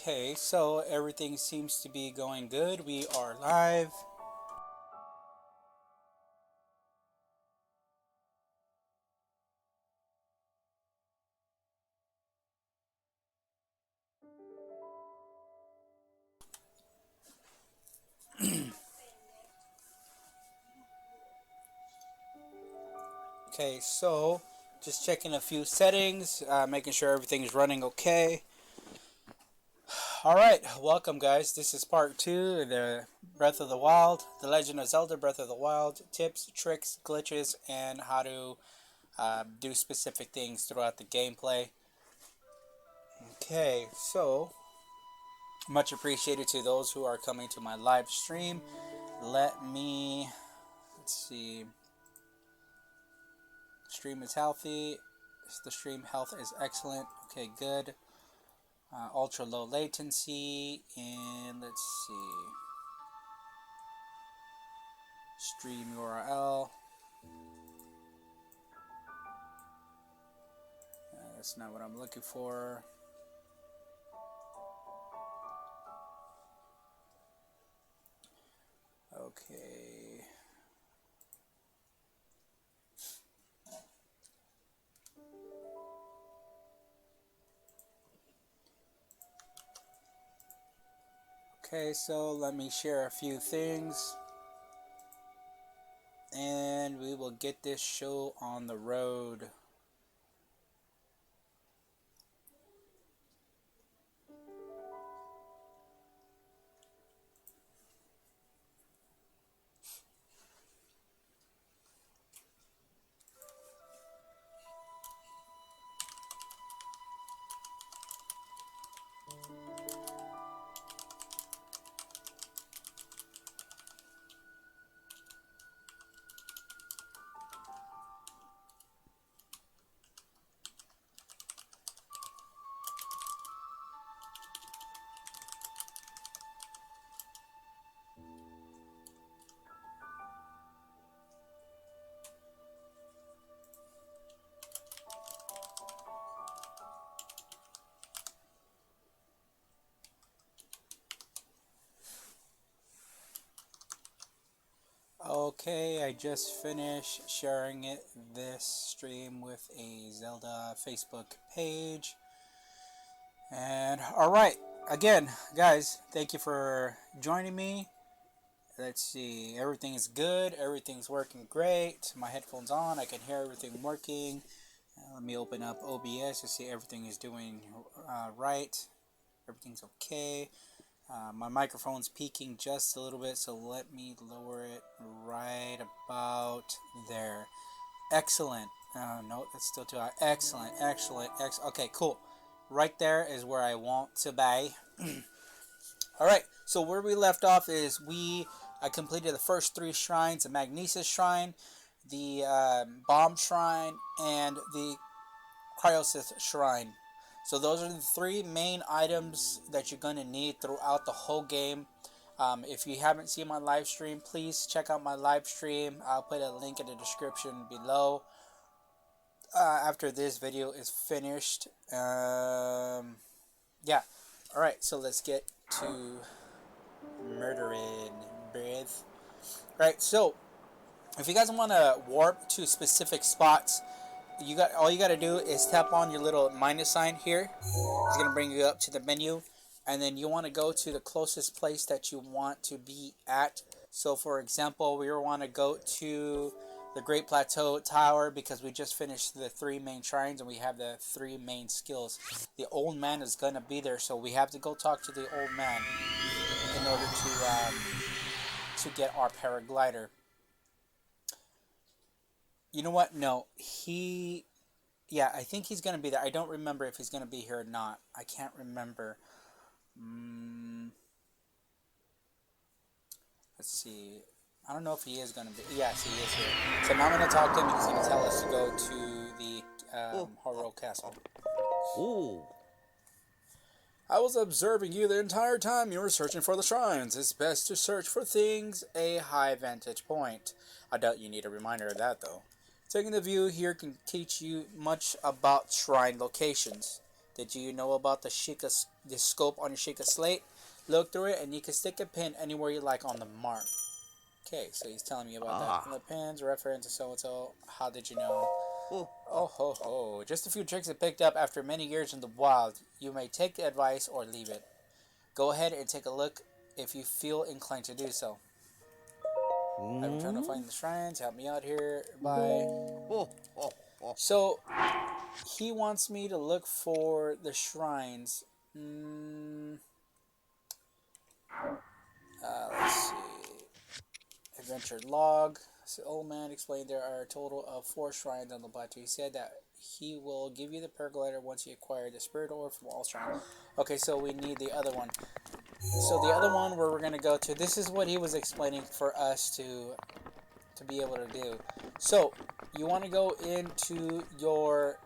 Okay, so everything seems to be going good. We are live. Okay, so just checking a few settings, making sure everything is running okay. Alright, welcome guys. This is part 2 of the Breath of the Wild, the Legend of Zelda Breath of the Wild, tips, tricks, glitches, and how to do specific things throughout the gameplay. Okay, so much appreciated to those who are coming to my live stream. Let's see. Stream is healthy. The stream health is excellent. Okay, good. Ultra low latency. And let's see. Stream URL. That's not what I'm looking for. Okay. Okay, so let me share a few things. And we will get this show on the road. Okay, I just finished sharing this stream with a Zelda Facebook page. And alright, again, guys, thank you for joining me. Let's see, everything is good, everything's working great. My headphones on, I can hear everything working. Let me open up OBS to see everything is doing right. Everything's okay. My microphone's peaking just a little bit, so let me lower it right about there. Excellent. No, that's still too high. Excellent, excellent, excellent. Okay, cool. Right there is where I want to be. Alright, so where we left off is I completed the first 3 shrines, the Magnesis Shrine, the Bomb Shrine, and the Cryosith Shrine. So those are the 3 main items that you're going to need throughout the whole game. If you haven't seen my live stream, please check out my live stream. I'll put a link in the description below after this video is finished. Yeah. Alright, so let's get to murdering breath. Alright, so if you guys want to warp to specific spots, all you got to do is tap on your little minus sign here. It's going to bring you up to the menu, and then you want to go to the closest place that you want to be at. So for example, we want to go to the Great Plateau Tower because we just finished the 3 main shrines and we have the 3 main skills. The old man is going to be there, so we have to go talk to the old man in order to get our paraglider. You know what? No, yeah, I think he's going to be there. I don't remember if he's going to be here or not. I can't remember. Let's see. I don't know if he is going to be. Yes, he is here. So now I'm going to talk to him. He's going to tell us to go to the Horror Castle. Ooh. I was observing you the entire time you were searching for the shrines. It's best to search for things a high vantage point. I doubt you need a reminder of that, though. Taking the view here can teach you much about shrine locations. Did you know about the scope on your Sheikah slate? Look through it, and you can stick a pin anywhere you like on the mark. Okay, so he's telling me about that. On the pins, reference to so-and-so. How did you know? Oh ho ho. Just a few tricks I picked up after many years in the wild. You may take the advice or leave it. Go ahead and take a look if you feel inclined to do so. I've been trying to find the shrines. Help me out here. Bye. So, he wants me to look for the shrines. Let's see. Adventure log. So, old man explained there are a total of 4 shrines on the Botw. He said that he will give you the paraglider once you acquire the spirit ore from all shrines. Okay, so we need the other one. So the other one where we're going to go to, this is what he was explaining for us to be able to do. So, you want to go into your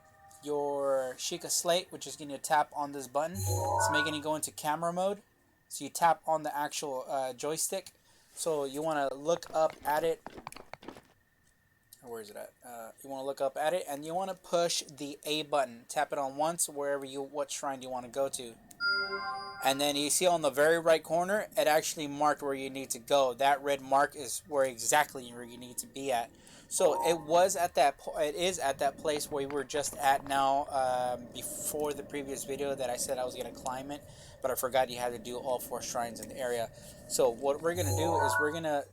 Sheikah slate, which is going to tap on this button. It's making it go into camera mode. So you tap on the actual joystick. So you want to look up at it. Where is it at? You want to look up at it, and you want to push the A button. Tap it on once wherever what shrine you want to go to. And then you see on the very right corner, it actually marked where you need to go. That red mark is exactly where you need to be at. So it is at that place where we were just at now, before the previous video that I said I was going to climb it, but I forgot you had to do all 4 shrines in the area. So what we're going to do is we're going to,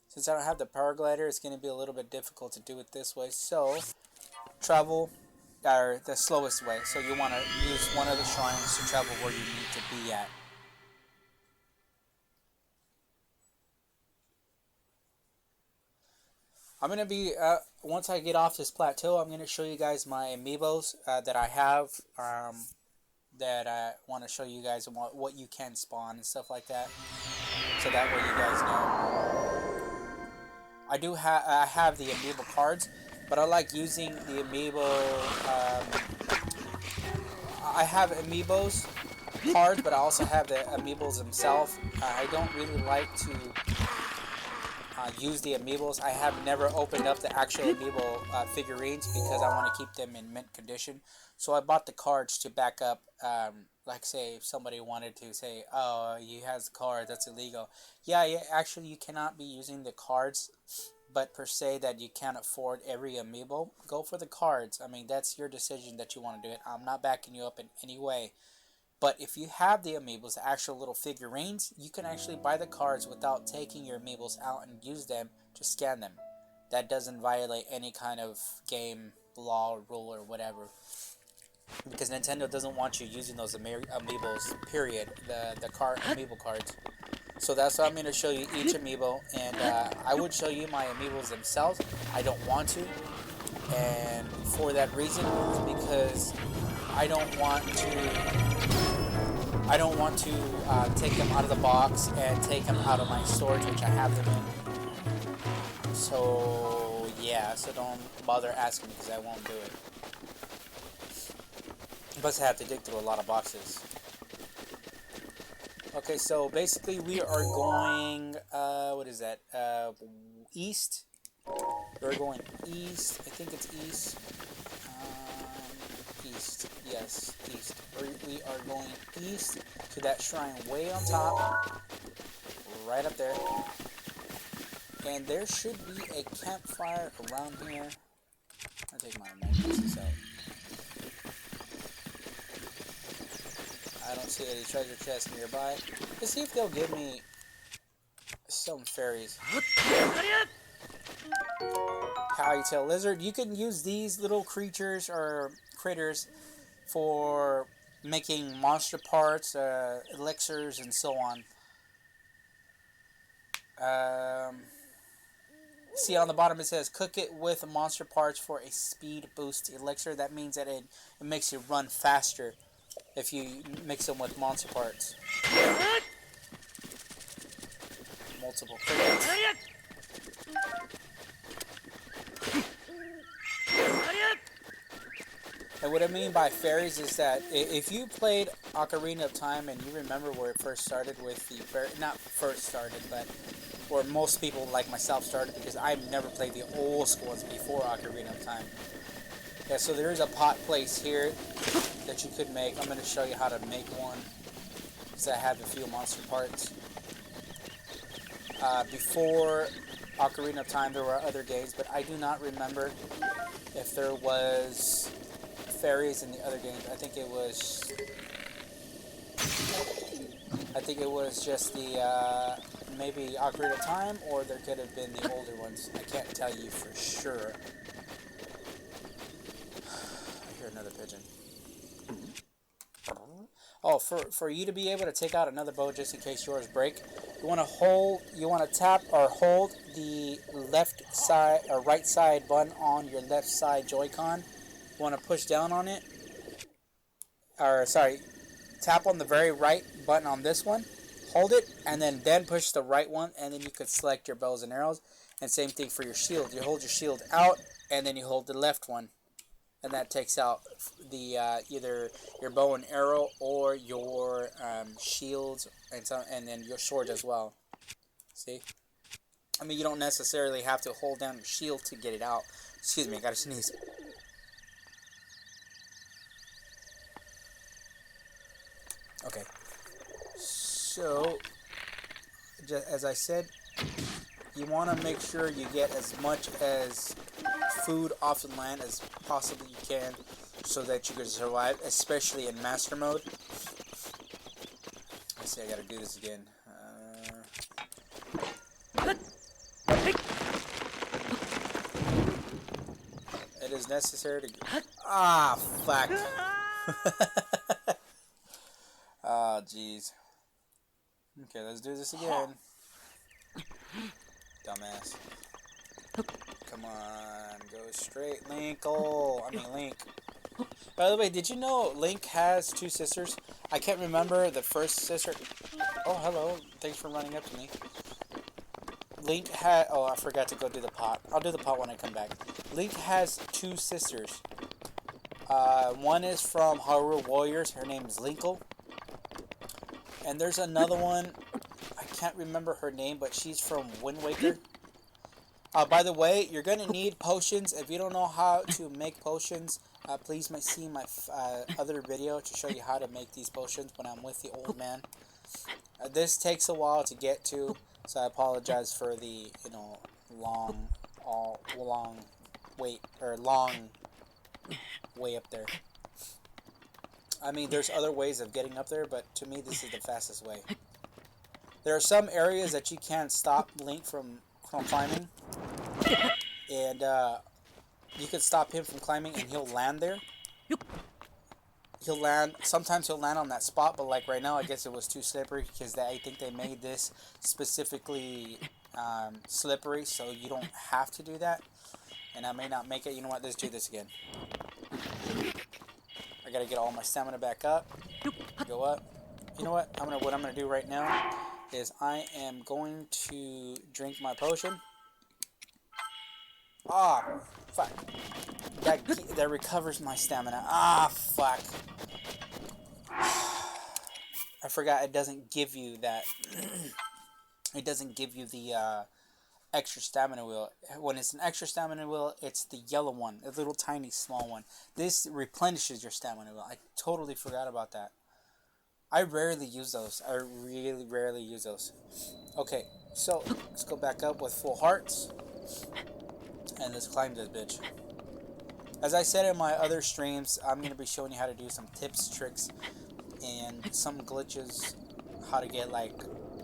since I don't have the paraglider, it's going to be a little bit difficult to do it this way. So travel the slowest way. So you want to use one of the shrines to travel where you need to be at. I'm going to be, once I get off this plateau, I'm going to show you guys my amiibos that I have, that I want to show you guys what you can spawn and stuff like that. So that way you guys know. I have the amiibo cards, but I like using the amiibo, I have amiibos cards, but I also have the amiibos themselves. I don't really like to use the amiibos. I have never opened up the actual amiibo figurines because I want to keep them in mint condition. So I bought the cards to back up, like say if somebody wanted to say, oh, he has the card, that's illegal. Yeah, actually you cannot be using the cards, but per se that you can't afford every amiibo. Go for the cards. I mean, that's your decision that you want to do it. I'm not backing you up in any way. But if you have the amiibos, the actual little figurines, you can actually buy the cards without taking your amiibos out and use them to scan them. That doesn't violate any kind of game law or rule or whatever. Because Nintendo doesn't want you using those amiibos, period. The amiibo cards. So that's why I'm going to show you each amiibo. And I would show you my amiibos themselves. I don't want to. And for that reason, because I don't want to take them out of the box and take them out of my storage, which I have them in. So yeah, so don't bother asking because I won't do it. Plus I have to dig through a lot of boxes. Okay, so basically we are going, what is that, east? We're going east, I think it's east. East, yes, east. We are going east to that shrine way on top, right up there. And there should be a campfire around here. I'll take my pieces out. I don't see any treasure chests nearby. Let's see if they'll give me some fairies. Hightail lizard. You can use these little creatures or critters for making monster parts, elixirs, and so on. See on the bottom it says cook it with monster parts for a speed boost elixir. That means that it makes you run faster if you mix them with monster parts. Multiple critters. And what I mean by fairies is that if you played Ocarina of Time and you remember where it first started with the fairy, not first started, but where most people like myself started, because I've never played the old school ones before Ocarina of Time. Yeah, so there is a pot place here that you could make. I'm going to show you how to make one, because I have a few monster parts. Before Ocarina of Time, there were other games, but I do not remember if there was fairies in the other games. I think it was just the maybe Ocarina of Time, or there could have been the older ones. I can't tell you for sure. I hear another pigeon. Oh, for you to be able to take out another bow just in case yours break, you want to tap or hold the left side or right side button on your left side Joy-Con. You want to push down on it, or sorry, tap on the very right button on this one, hold it, and then push the right one, and then you could select your bows and arrows. And same thing for your shield. You hold your shield out, and then you hold the left one, and that takes out the either your bow and arrow or your shields, and then your sword as well. See? I mean, you don't necessarily have to hold down your shield to get it out. Excuse me, I gotta sneeze. Okay. So, just as I said, you want to make sure you get as much as food off the land as possibly you can, so that you can survive, especially in master mode. Let's see, I gotta do this again. It is necessary to... Ah, fuck. Oh, jeez. Okay, let's do this again. Dumbass. Come on, go straight, Linkle. I mean, Link. By the way, did you know Link has two sisters? I can't remember the first sister. Oh, hello. Thanks for running up to me. Link had... Oh, I forgot to go do the pot. I'll do the pot when I come back. Link has two sisters. One is from Hyrule Warriors. Her name is Linkle. And there's another one. I can't remember her name, but she's from Wind Waker. By the way, you're going to need potions. If you don't know how to make potions, please see my other video to show you how to make these potions when I'm with the old man. This takes a while to get to, so I apologize for the, long wait, or long way up there. I mean, there's other ways of getting up there, but to me, this is the fastest way. There are some areas that you can't stop Link from climbing, and you can stop him from climbing, and he'll land there. Sometimes he'll land on that spot, but like right now, I guess it was too slippery, because I think they made this specifically slippery, so you don't have to do that. And I may not make it. You know what? Let's do this again. I gotta get all my stamina back up. Go up. You know what? What I'm gonna do right now is I am going to drink my potion. Ah, fuck. That recovers my stamina. Ah, fuck. I forgot it doesn't give you that. It doesn't give you the extra stamina wheel. When it's an extra stamina wheel, it's the yellow one, a little tiny small one. This replenishes your stamina wheel. I totally forgot about that. I rarely use those. I really rarely use those. Okay, so let's go back up with full hearts. And let's climb this bitch. As I said in my other streams, I'm going to be showing you how to do some tips, tricks, and some glitches. How to get like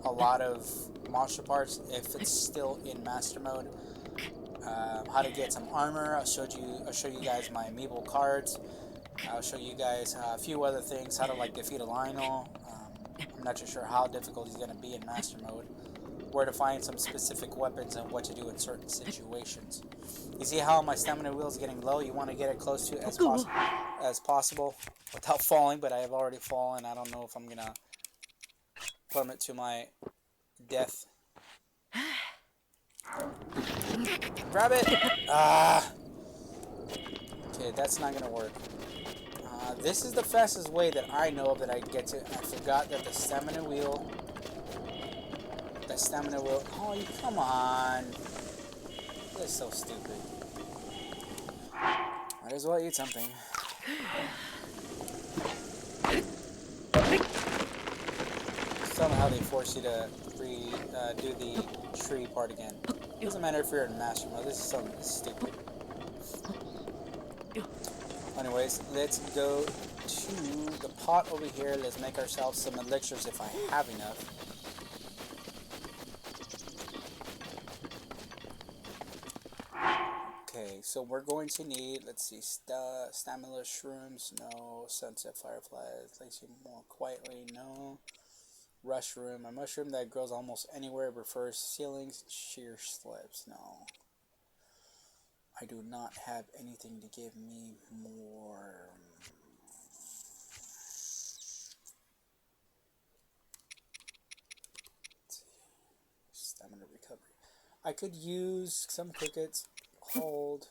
a lot of monster parts if it's still in master mode. How to get some armor. I'll show you guys my amiibo cards. I'll show you guys a few other things. How to like defeat a Lionel. I'm not too sure how difficult he's going to be in master mode. Where to find some specific weapons and what to do in certain situations. You see how my stamina wheel is getting low? You want to get it close to as possible without falling, but I have already fallen. I don't know if I'm going to plummet to my death. Grab it! Ah! Okay, that's not going to work. This is the fastest way that I know of that I get to. I forgot that the stamina wheel... Oh, come on. That's so stupid. I Might as well eat something. Tell me how they force you to do the tree part again. Doesn't matter if you're in master mode. This is something stupid. Anyways, let's go to the pot over here. Let's make ourselves some elixirs if I have enough. Okay, so we're going to need, let's see, stamina shrooms, no. Sunset fireflies, makes you more quietly, no. Rushroom, a mushroom that grows almost anywhere, prefers ceilings, sheer slips, no. I do not have anything to give me more. Let's see. Stamina recovery. I could use some crickets. Hold.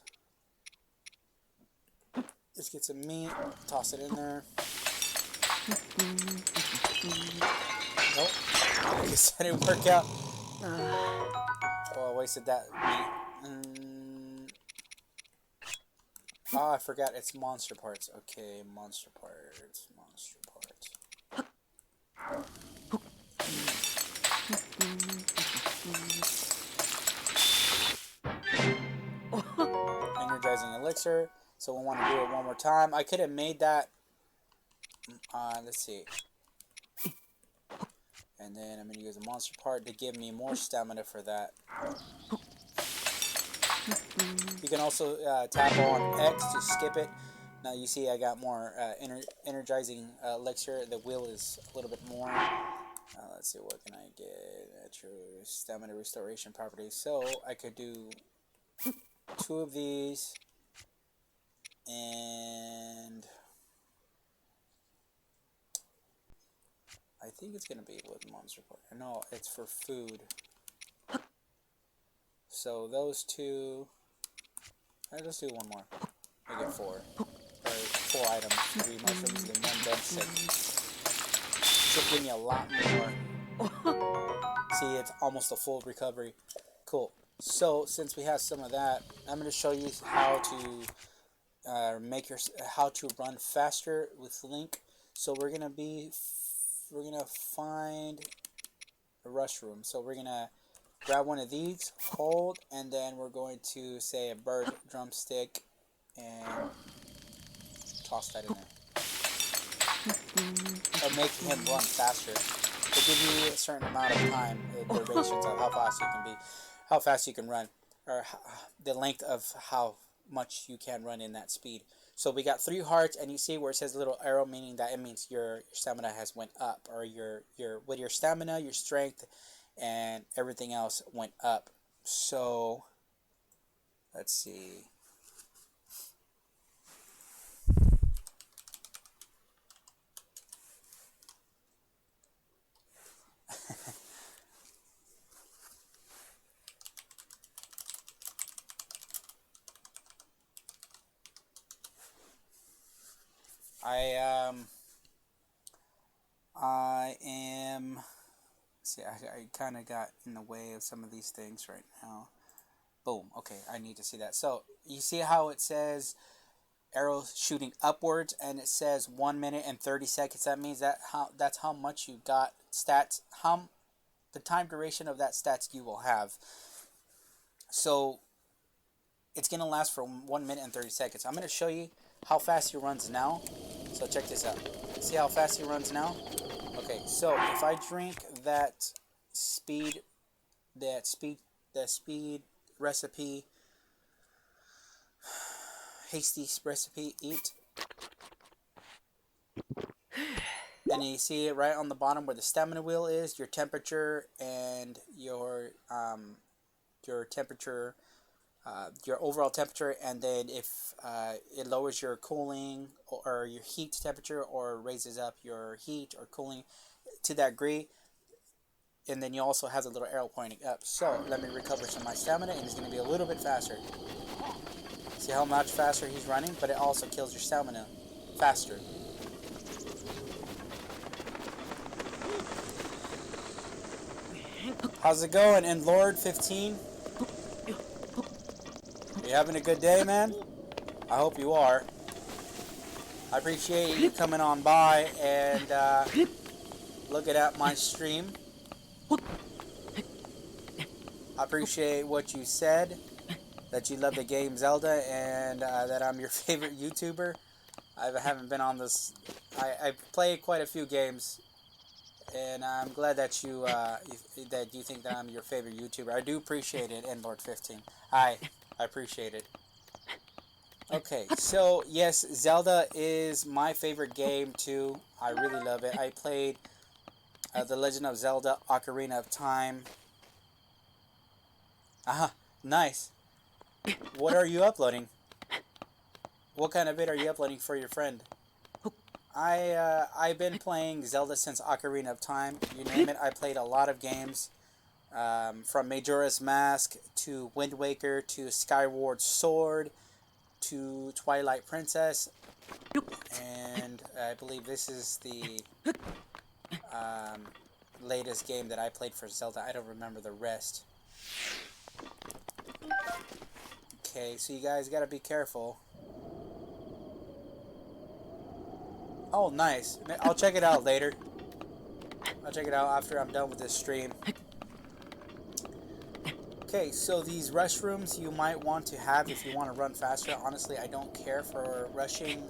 Let's get some meat. Toss it in there. Nope. I guess that didn't work out. Oh, I wasted that meat. Oh, I forgot it's monster parts. Okay, monster parts. Monster parts. Energizing elixir. So we want to do it one more time. I could have made that. Let's see. And then I'm going to use a monster part to give me more stamina for that. You can also tap on X to skip it. Now you see I got more energizing elixir. The wheel is a little bit more. Let's see, what can I get? True stamina restoration properties. So I could do 2 of these. And I think it's going to be with monster part. No, it's for food. So those 2. Alright, let's do one more. Make it 4. Or 4 items. 3 mushrooms and 1 bed stick. Should give me a lot more. See, it's almost a full recovery. Cool. So since we have some of that, I'm going to show you how to how to run faster with Link. So we're gonna find a rush room. So we're gonna grab one of these, hold, and then we're going to say a bird drumstick and toss that in there. Or make him run faster. It'll give you a certain amount of time, durations of how fast you can be, how fast you can run, or the length of how much you can run in that speed. So we got 3 hearts, and you see where it says a little arrow, meaning that it means your stamina has went up, or your with your stamina, your strength, and everything else went up. So let's see. I am. See, I kind of got in the way of some of these things right now. Boom. Okay, I need to see that. So you see how it says arrow shooting upwards, and it says 1 minute and 30 seconds. That means that's how much you got stats. The time duration of that stats you will have. So it's gonna last for 1 minute and 30 seconds. I'm gonna show you how fast he runs now. So check this out. See how fast he runs now? Okay, so if I drink that speed recipe, hasty recipe, eat. And you see it right on the bottom where the stamina wheel is, your temperature and your temperature, your overall temperature, and then if it lowers your cooling or your heat temperature or raises up your heat or cooling to that degree, and then you also have the little arrow pointing up. So let me recover some of my stamina, and it's going to be a little bit faster. See how much faster he's running, but it also kills your stamina faster. How's it going? And Lord 15? You having a good day, man? I hope you are. I appreciate you coming on by and looking at my stream. I appreciate what you said, that you love the game Zelda, and that I'm your favorite YouTuber. I haven't been on this. I played quite a few games, and I'm glad that you think that I'm your favorite YouTuber. I do appreciate it, Lord15. I appreciate it. Okay, so yes, Zelda is my favorite game too. I really love it. I played The Legend of Zelda: Ocarina of Time. Aha, nice. What are you uploading? What kind of vid are you uploading for your friend? I've been playing Zelda since Ocarina of Time. You name it, I played a lot of games. From Majora's Mask to Wind Waker to Skyward Sword to Twilight Princess, and I believe this is the latest game that I played for Zelda. I don't remember the rest. Okay, so you guys gotta be careful. Oh, nice. I'll check it out later. I'll check it out after I'm done with this stream. Okay, so these restrooms you might want to have if you want to run faster. Honestly, I don't care for rushing.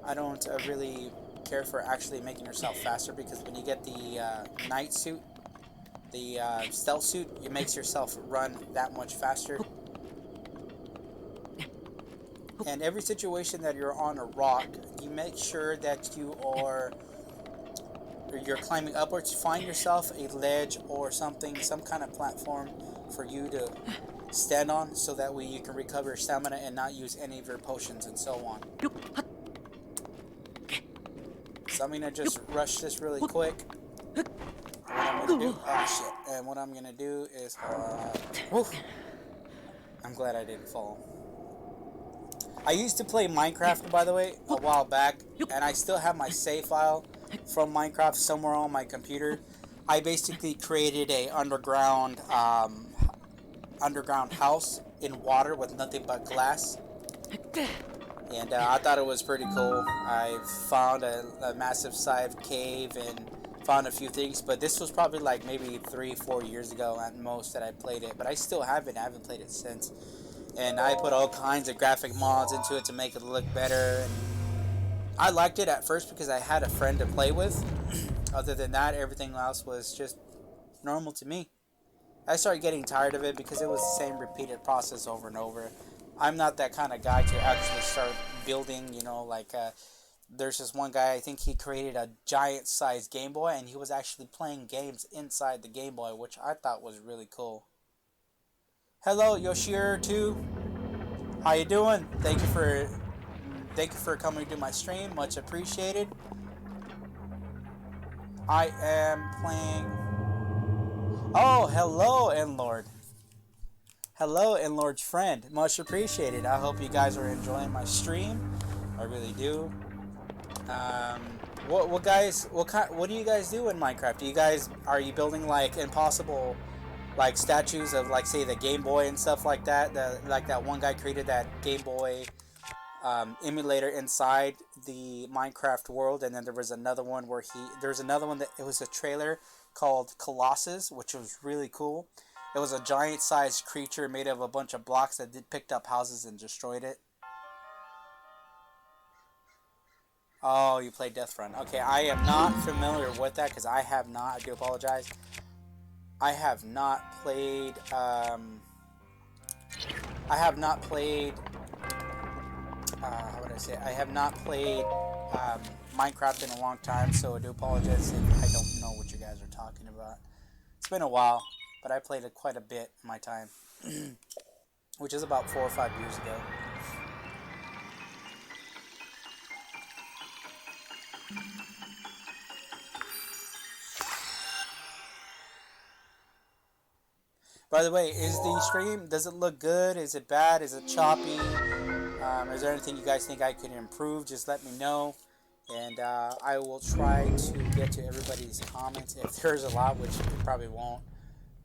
I don't really care for actually making yourself faster, because when you get the knight suit, the stealth suit, it makes yourself run that much faster. And every situation that you're on a rock, you make sure that you're climbing upwards. Find yourself a ledge or something, some kind of platform for you to stand on, so that way you can recover your stamina and not use any of your potions and so on. So I'm gonna just rush this really quick. What I'm gonna do, oh shit, and what I'm gonna do is, woof. I'm glad I didn't fall. I used to play Minecraft, by the way, a while back, and I still have my save file from Minecraft somewhere on my computer. I basically created a underground house in water with nothing but glass, and I thought it was pretty cool. I found a massive sized cave and found a few things, but this was probably like maybe 3-4 years ago at most that I played it, but I still have it. I haven't played it since, and I put all kinds of graphic mods into it to make it look better. And I liked it at first because I had a friend to play with. Other than that, everything else was just normal to me. I started getting tired of it because it was the same repeated process over and over. I'm not that kind of guy to actually start building, there's this one guy, I think he created a giant-sized Game Boy, and he was actually playing games inside the Game Boy, which I thought was really cool. Hello, Yoshir, too. How you doing? Thank you for coming to my stream. Much appreciated. I am playing... Oh, hello, Endlord. Hello, Endlord's friend. Much appreciated. I hope you guys are enjoying my stream. I really do. What do you guys do in Minecraft? Are you building like impossible like statues of, like, say, the Game Boy and stuff like that? Like that one guy created that Game Boy emulator inside the Minecraft world, and then there was another one where that it was a trailer called Colossus, which was really cool. It was a giant-sized creature made of a bunch of blocks that picked up houses and destroyed it. Oh, you played Deathrun. Okay, I am not familiar with that because I have not. I do apologize. I have not played. How would I say? I have not played Minecraft in a long time, so I do apologize if I don't know what you guys are talking about. It's been a while, but I played it quite a bit in my time, which is about 4 or 5 years ago. By the way, is the stream, does it look good? Is it bad? Is it choppy? Is there anything you guys think I could improve? Just let me know. And I will try to get to everybody's comments. If there's a lot, which it probably won't.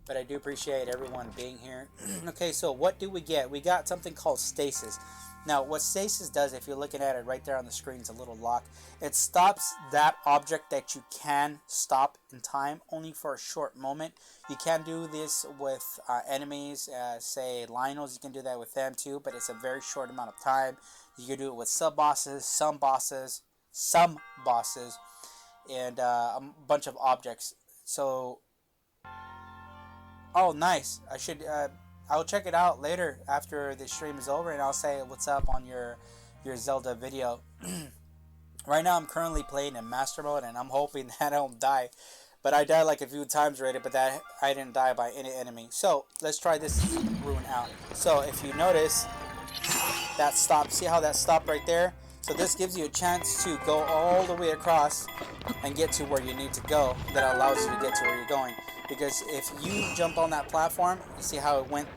but I do appreciate everyone being here. Okay, so what do we get? We got something called stasis. Now, what stasis does, if you're looking at it right there on the screen, is a little lock. It stops that object that you can stop in time only for a short moment. You can do this with enemies, say Lionels. You can do that with them too, but it's a very short amount of time. You can do it with sub-bosses, some bosses, and a bunch of objects. So, oh, nice. I'll check it out later after the stream is over, and I'll say what's up on your Zelda video. Right now, I'm currently playing in Master Mode, and I'm hoping that I don't die. But I died like a few times already, but that I didn't die by any enemy. So, let's try this rune out. So, if you notice, that stop. See how that stopped right there? So this gives you a chance to go all the way across and get to where you need to go. That allows you to get to where you're going. Because if you jump on that platform, you see how it went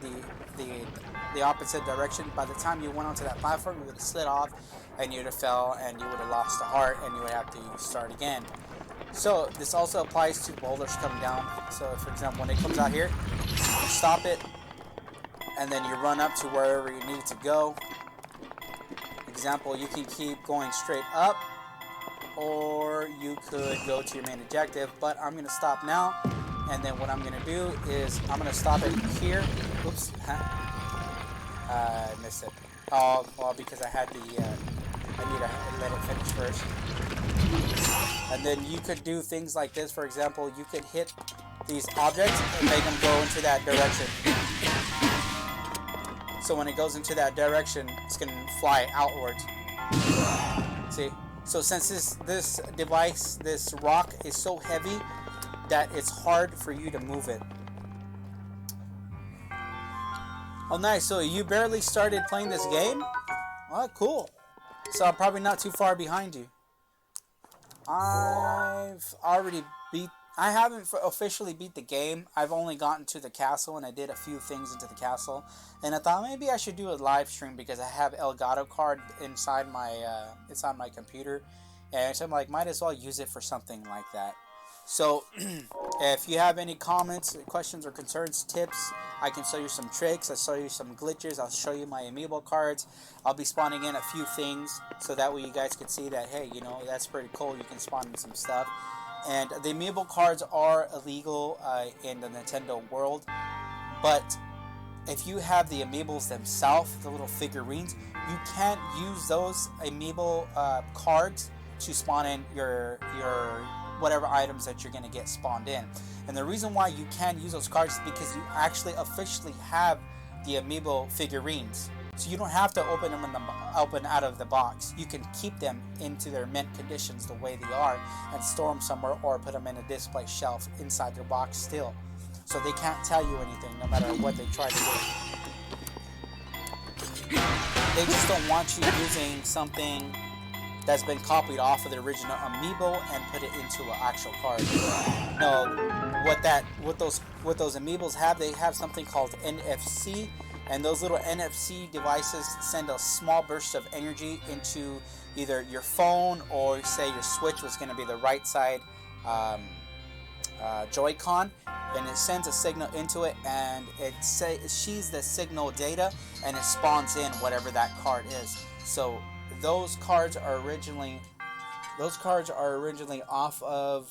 the opposite direction. By the time you went onto that platform, you would have slid off, and you would have fell, and you would have lost a heart, and you would have to start again. So this also applies to boulders coming down. So for example, when it comes out here, you stop it, and then you run up to wherever you need to go. Example, you can keep going straight up, or you could go to your main objective, but I'm going to stop now, and then what I'm going to do is I'm going to stop it here. Oops, I missed it. Oh, well, because I had I need to let it finish first. And then you could do things like this. For example, you could hit these objects and make them go into that direction. So when it goes into that direction, it's going to fly outwards. See? So since this device, this rock is so heavy that it's hard for you to move it. Oh, nice. So you barely started playing this game? Oh, cool. So I'm probably not too far behind you. I haven't officially beat the game. I've only gotten to the castle, and I did a few things into the castle. And I thought maybe I should do a live stream because I have Elgato card inside my computer. And so I'm like, might as well use it for something like that. So, if you have any comments, questions, or concerns, tips, I can show you some tricks. I'll show you some glitches. I'll show you my amiibo cards. I'll be spawning in a few things so that way you guys can see that, hey, you know, that's pretty cool. You can spawn in some stuff. And the amiibo cards are illegal in the Nintendo world. But if you have the amiibos themselves, the little figurines, you can't use those amiibo cards to spawn in your whatever items that you're going to get spawned in. And the reason why you can use those cards is because you actually officially have the amiibo figurines. So you don't have to open them open out of the box. You can keep them into their mint conditions the way they are and store them somewhere, or put them in a display shelf inside their box still. So they can't tell you anything no matter what they try to do. They just don't want you using something that's been copied off of the original amiibo and put it into an actual card. No, what those amiibos have, they have something called NFC, and those little NFC devices send a small burst of energy into either your phone, or say your Switch was going to be the right side Joy-Con, and it sends a signal into it, and it she's the signal data, and it spawns in whatever that card is. So those cards are originally off of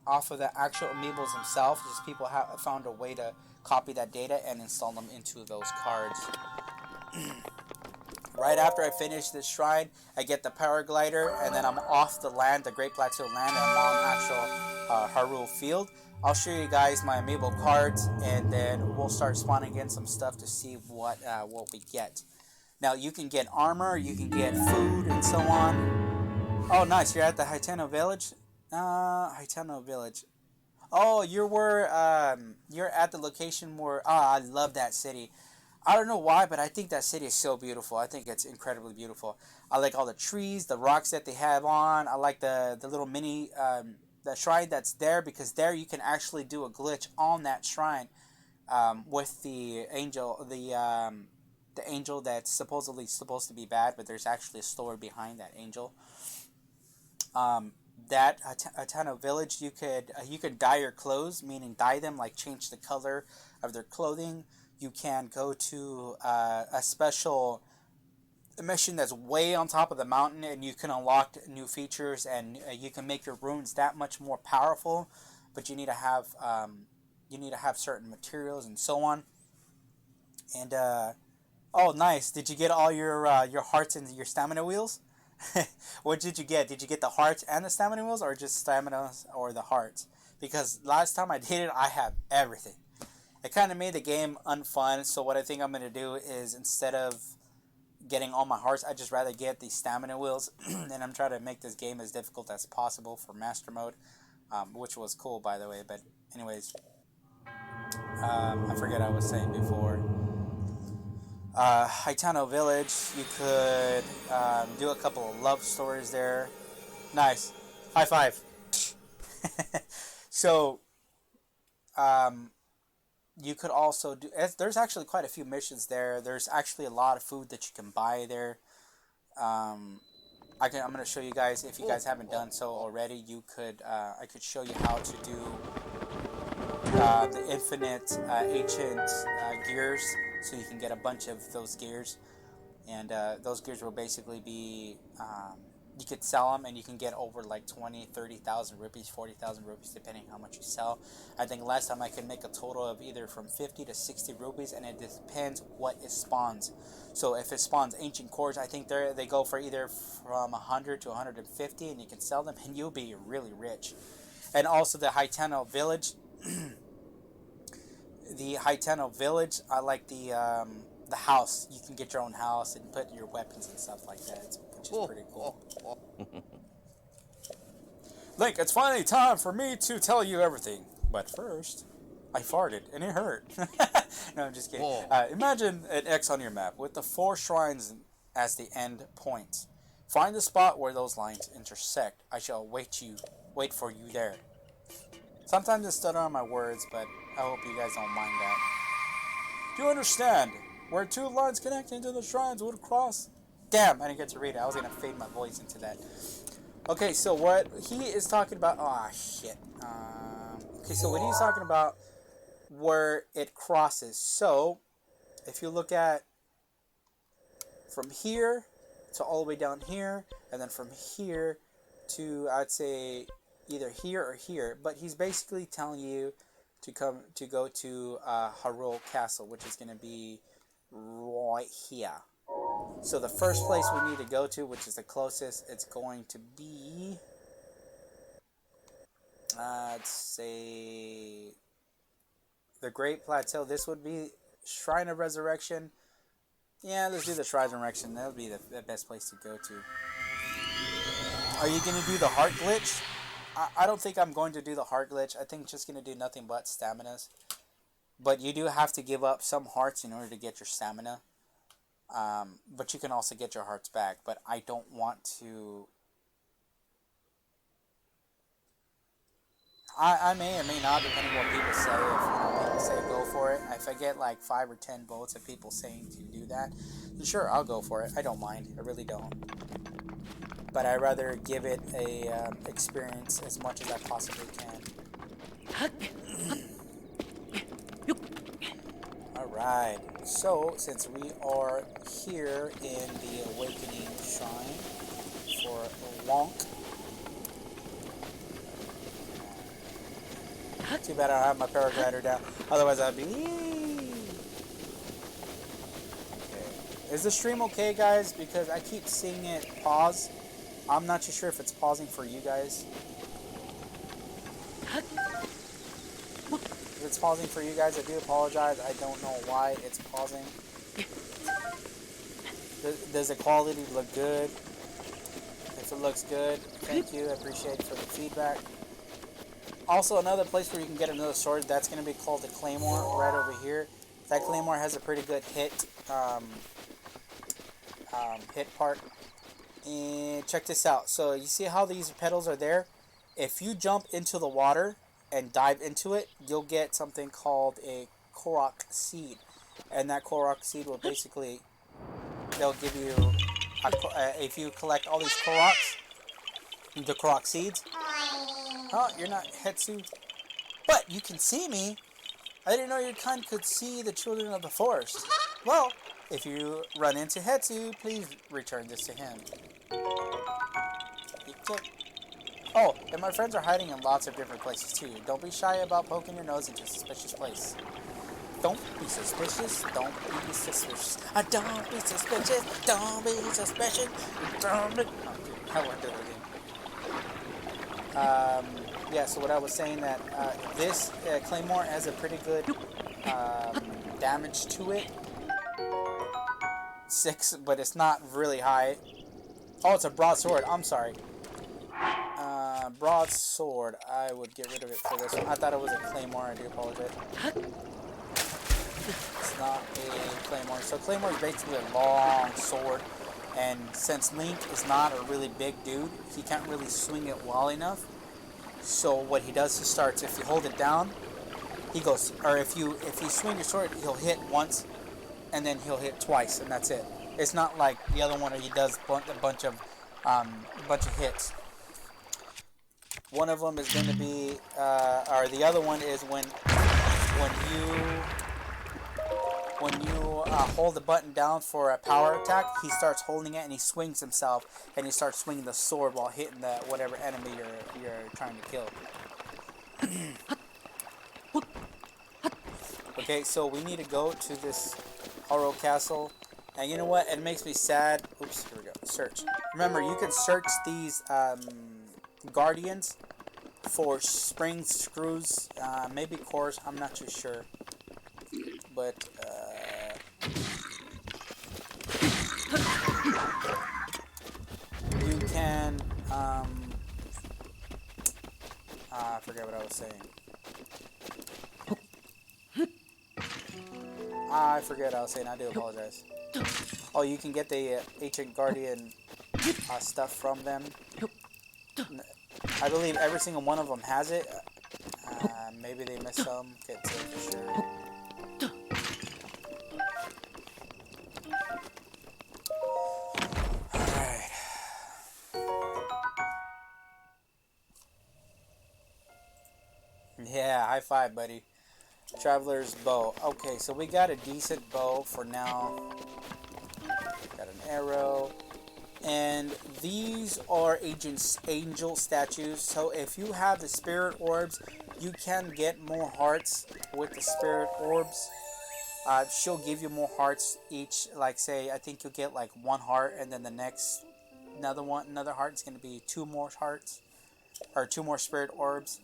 the actual amiibos themselves. Just people have found a way to copy that data and install them into those cards. Right after I finish this shrine, I get the paraglider, and then I'm off the land, the Great Plateau land, and I'm on actual Hyrule Field. I'll show you guys my amiibo cards, and then we'll start spawning in some stuff to see what we get. Now, you can get armor, you can get food, and so on. Oh, nice. You're at the Haitano Village? Haitano Village. Oh, you're at the location where... I love that city. I don't know why, but I think that city is so beautiful. I think it's incredibly beautiful. I like all the trees, the rocks that they have on. I like the little mini... the shrine that's there, because there you can actually do a glitch on that shrine with the angel... The angel that's supposedly supposed to be bad, but there's actually a story behind that angel. that Atano village, you could dye your clothes, meaning dye them, like change the color of their clothing. You can go to a special mission that's way on top of the mountain, and you can unlock new features, and you can make your runes that much more powerful. But you need to have certain materials and so on. And oh, nice! Did you get all your hearts and your stamina wheels? What did you get? Did you get the hearts and the stamina wheels, or just stamina or the hearts? Because last time I did it, I have everything. It kind of made the game unfun. So what I think I'm gonna do is, instead of getting all my hearts, I just rather get the stamina wheels, and I'm trying to make this game as difficult as possible for master mode, which was cool, by the way. But anyways, I forget I was saying before. Haitano Village, you could do a couple of love stories there. Nice. High five. So, um, you could also do. There's actually quite a few missions there. There's actually a lot of food that you can buy there. Um, I'm gonna show you guys, if you guys haven't done so already. You could. I could show you how to do the infinite ancient gears, so you can get a bunch of those gears, and those gears will basically be you could sell them, and you can get over like 20, 30,000 rupees, 40,000 rupees, depending how much you sell. I think last time I could make a total of either from 50 to 60 rupees, and it depends what it spawns. So if it spawns ancient cores, I think they go for either from 100 to 150, and you can sell them, and you'll be really rich. And also the Haitano village. The Haitano village, I like the house. You can get your own house and put your weapons and stuff like that, which is pretty cool. Link, it's finally time for me to tell you everything. But first, I farted and it hurt. No, I'm just kidding. Imagine an X on your map with the 4 shrines as the end points. Find the spot where those lines intersect. I shall wait for you there. Sometimes I stutter on my words, but I hope you guys don't mind that. Do you understand? Where 2 lines connecting to the shrines would cross. Damn, I didn't get to read it. I was gonna fade my voice into that. Okay, so what he is talking about... Oh, shit. Okay, so what he's talking about, where it crosses. So, if you look at from here to all the way down here, and then from here to, I'd say, either here or here. But he's basically telling you to go to Hyrule Castle, which is going to be right here. So the first place we need to go to, which is the closest, it's going to be, let's say, the Great Plateau. This would be Shrine of Resurrection. Yeah, let's do the Shrine of Resurrection. That would be the best place to go to. Are you going to do the heart glitch? I don't think I'm going to do the heart glitch. I think just going to do nothing but staminas. But you do have to give up some hearts in order to get your stamina. But you can also get your hearts back. But I don't want to... I may or may not, depending on what people say. If people say go for it. If I get like 5 or 10 votes of people saying to do that, then sure, I'll go for it. I don't mind. I really don't. But I'd rather give it a experience as much as I possibly can. Alright, so since we are here in the Awakening Shrine for Wonk. Too bad I don't have my paraglider down, otherwise I'd be... Okay. Is the stream okay, guys? Because I keep seeing it pause. I'm not too sure if it's pausing for you guys. If it's pausing for you guys, I do apologize. I don't know why it's pausing. Does the quality look good? If it looks good, thank you. I appreciate it for the feedback. Also, another place where you can get another sword, that's going to be called the Claymore, right over here. That Claymore has a pretty good hit part. And check this out. So you see how these petals are there? If you jump into the water and dive into it, you'll get something called a Korok seed. And that Korok seed will basically, they'll give you, if you collect all these Koroks, The croc seeds. Oh, you're not Hetsu. But you can see me. I didn't know your kind could see the children of the forest. Well, if you run into Hetsu, please return this to him. Okay. Oh, and my friends are hiding in lots of different places too. Don't be shy about poking your nose into a suspicious place. Don't be suspicious. Don't be suspicious. Don't be suspicious. Don't be suspicious. Don't be... Oh, dude, I want to do it again. Yeah, so what I was saying that this Claymore has a pretty good damage to it. 6, but it's not really high. Oh, it's a broadsword. I'm sorry. Broadsword. I would get rid of it for this one. I thought it was a Claymore. I do apologize. It's not a Claymore. So Claymore is basically a long sword. And since Link is not a really big dude, he can't really swing it well enough. So what he does, he starts, if you hold it down, he goes, or if you swing your sword, he'll hit once, and then he'll hit twice, and that's it. It's not like the other one where he does a bunch of hits. One of them is going to be, or the other one is when you hold the button down for a power attack, he starts holding it and he swings himself, and he starts swinging the sword while hitting the whatever enemy you're trying to kill. Okay, so we need to go to this Haro Castle, and you know what? It makes me sad. Oops, here we go. Search. Remember, you can search these guardians for spring screws, maybe cores. I'm not too sure, but. You can, I forget what I was saying. I forget what I was saying, I do apologize. Oh, you can get the Ancient Guardian stuff from them. I believe every single one of them has it. Maybe they missed some, can't say for sure. Yeah, high five, buddy. Traveler's bow. Okay, so we got a decent bow for now. Got an arrow. And these are angel statues. So if you have the spirit orbs, you can get more hearts with the spirit orbs. She'll give you more hearts each. Like, say, I think you'll get like 1 heart, and then the next another heart is going to be 2 more hearts, or 2 more spirit orbs.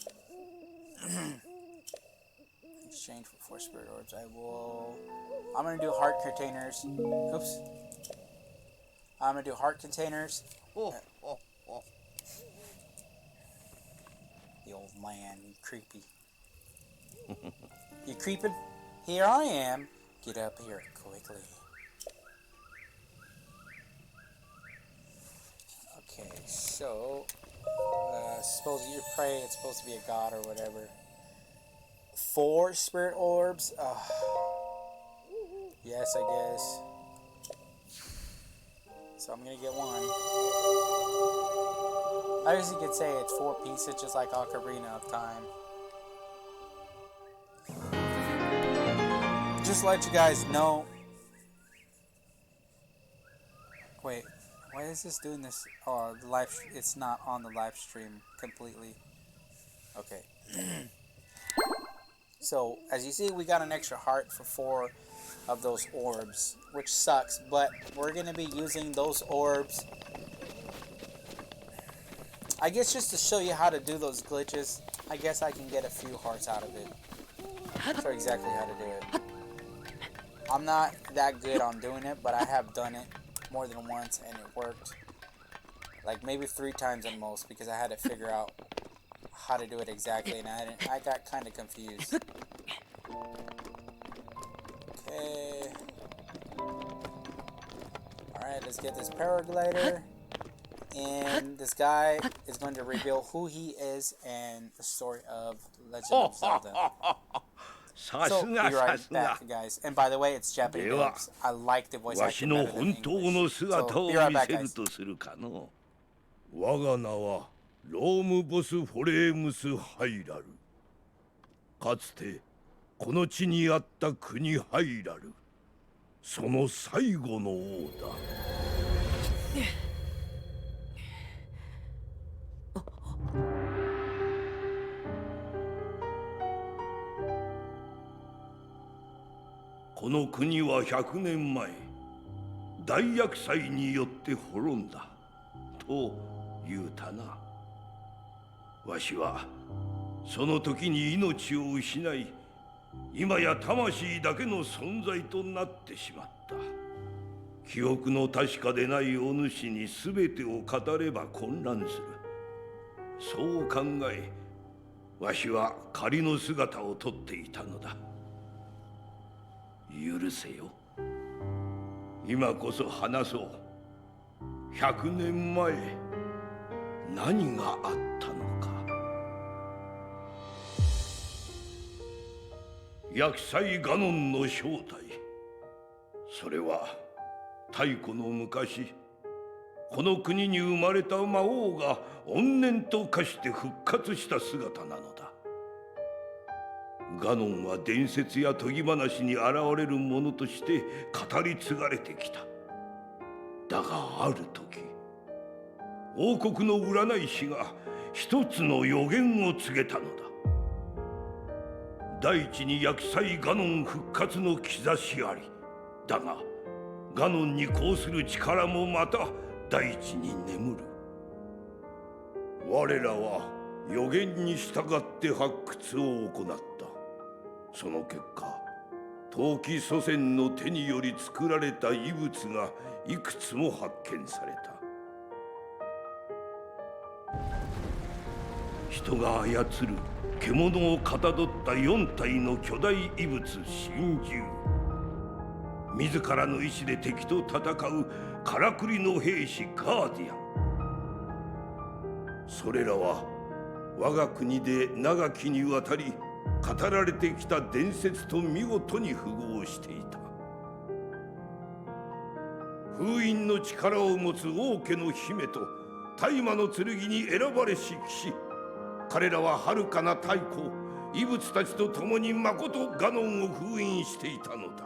Exchange for 4 spirit orbs. I'm gonna do heart containers. Oops. I'm gonna do heart containers. The old man, you creepy. You creeping? Here I am. Get up here quickly. Okay, so suppose you pray it's supposed to be a god or whatever. 4 spirit orbs. Yes, I guess. So I'm gonna get 1. I guess you could say it's 4 pieces, just like Ocarina of Time. Just to let you guys know. Wait, why is this doing this? Oh, the live. It's not on the live stream completely. Okay. So, as you see, we got an extra heart for 4 of those orbs, which sucks, but we're going to be using those orbs, I guess, just to show you how to do those glitches. I guess I can get a few hearts out of it. Show exactly how to do it. I'm not that good on doing it, but I have done it more than once, and it worked. Like, maybe 3 times at most, because I had to figure out how to do it exactly, and I got kind of confused. Okay. Alright, let's get this paraglider. And this guy is going to reveal who he is and the story of Legend of Zelda. So, be right back, guys. And by the way, it's Japanese dubs. I like the voice acting better than English. So, be right back, guys. ロームボス・フォレームス・ハイラル。かつてこの地にあった国ハイラル、その最後の王だ。この国は100年前大厄災によって滅んだと言うたな。わしはその時に命を失い、今や魂だけの存在となってしまった。記憶の確かでないお主に全てを語れば混乱する。そう考え、わしは仮の姿をとっていたのだ。許せよ。今こそ話そう。100年前何があったのか。厄災ガノンの正体、それは太古の昔、この国に生まれた魔王が怨念と化して復活した姿なのだ。ガノンは伝説や研ぎ話に現れるものとして語り継がれてきた。だがある時、王国の占い師が一つの予言を告げたのだ。大地に厄災ガノン復活の兆しあり。だがガノンに抗する力もまた大地に眠る。我らは予言に従って発掘を行った。その結果、陶器祖先の手により作られた遺物がいくつも発見された。人が操る獣をかたどった4体の巨大遺物神獣。自らの意志で敵と戦うからくりの兵士ガーディアン。それらは我が国で長きにわたり語られてきた伝説と見事に符合していた。封印の力を持つ王家の姫と大魔の剣に選ばれし騎士、彼らは遥かな太古、異物たちと共にまことガノンを封印していたのだ。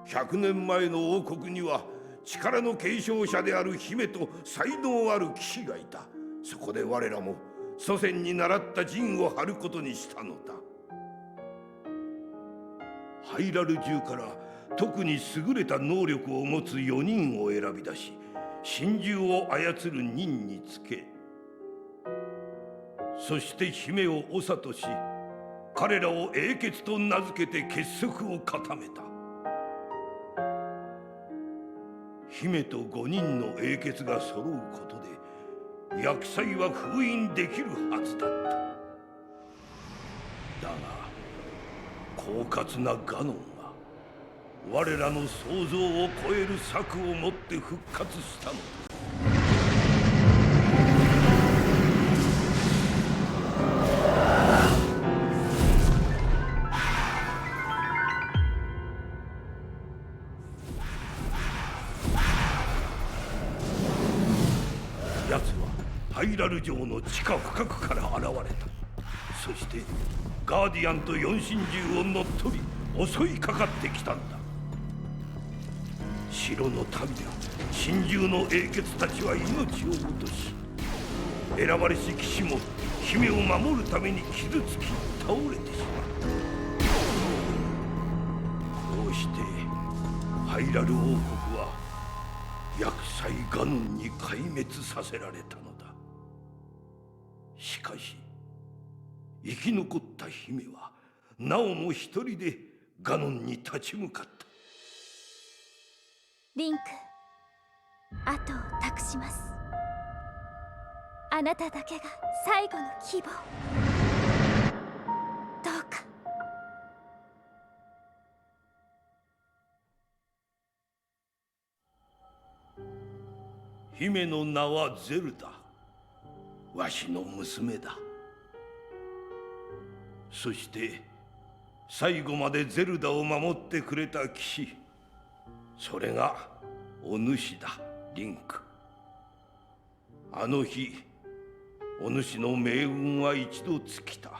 100年前の王国には力の継承者である姫と才能ある騎士がいた。そこで我らも祖先に習った陣を張ることにしたのだ。ハイラル中から特に優れた能力を持つ4人を選び出し、神獣を操る任につけ、そして姫を長とし、彼らを英傑と名付けて結束を固めた。姫と5人の英傑が揃うことで厄災は封印できるはずだった。だが狡猾なガノンは我らの想像を超える策をもって復活したのだ。奴はハイラル城の地下深くから現れた。そしてガーディアンと4神獣を乗っ取り襲いかかってきたんだ。城の民や神獣の英傑たちは命を落とし、選ばれし騎士も姫を守るために傷つき倒れてしまった。こうしてハイラル王国は厄災ガノンに壊滅させられたのだ。しかし生き残った姫はなおも一人でガノンに立ち向かった。リンク、後を託します。あなただけが最後の希望。どうか。姫の名はゼルダ。わしの娘だ。そして最後までゼルダを守ってくれた騎士、それがお主だ、リンク。あの日お主の命運は一度尽きた。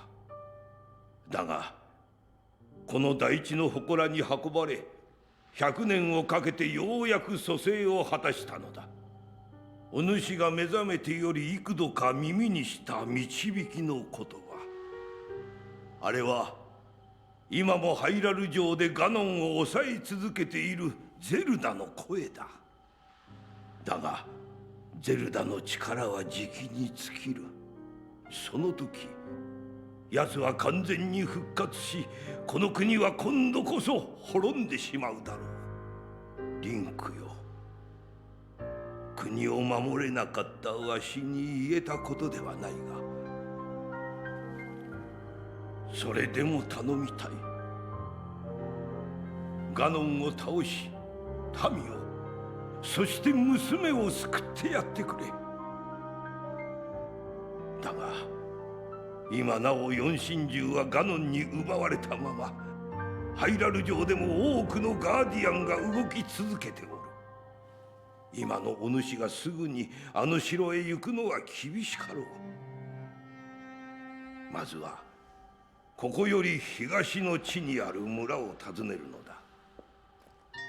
だがこの大地の祠に運ばれ、100年をかけてようやく蘇生を果たしたのだ。お主が目覚めてより幾度か耳にした導きの言葉、あれは今もハイラル城でガノンを抑え続けているゼルダの声だ。だがゼルダの力はじきに尽きる。その時奴は完全に復活し、この国は今度こそ滅んでしまうだろう。リンクよ、国を守れなかったわしに言えたことではないが、それでも頼みたい。ガノンを倒し、民を、そして娘を救ってやってくれ。だが今なお四神獣はガノンに奪われたまま、ハイラル城でも多くのガーディアンが動き続けておる。今のお主がすぐにあの城へ行くのは厳しかろう。まずはここより東の地にある村を訪ねるのだ。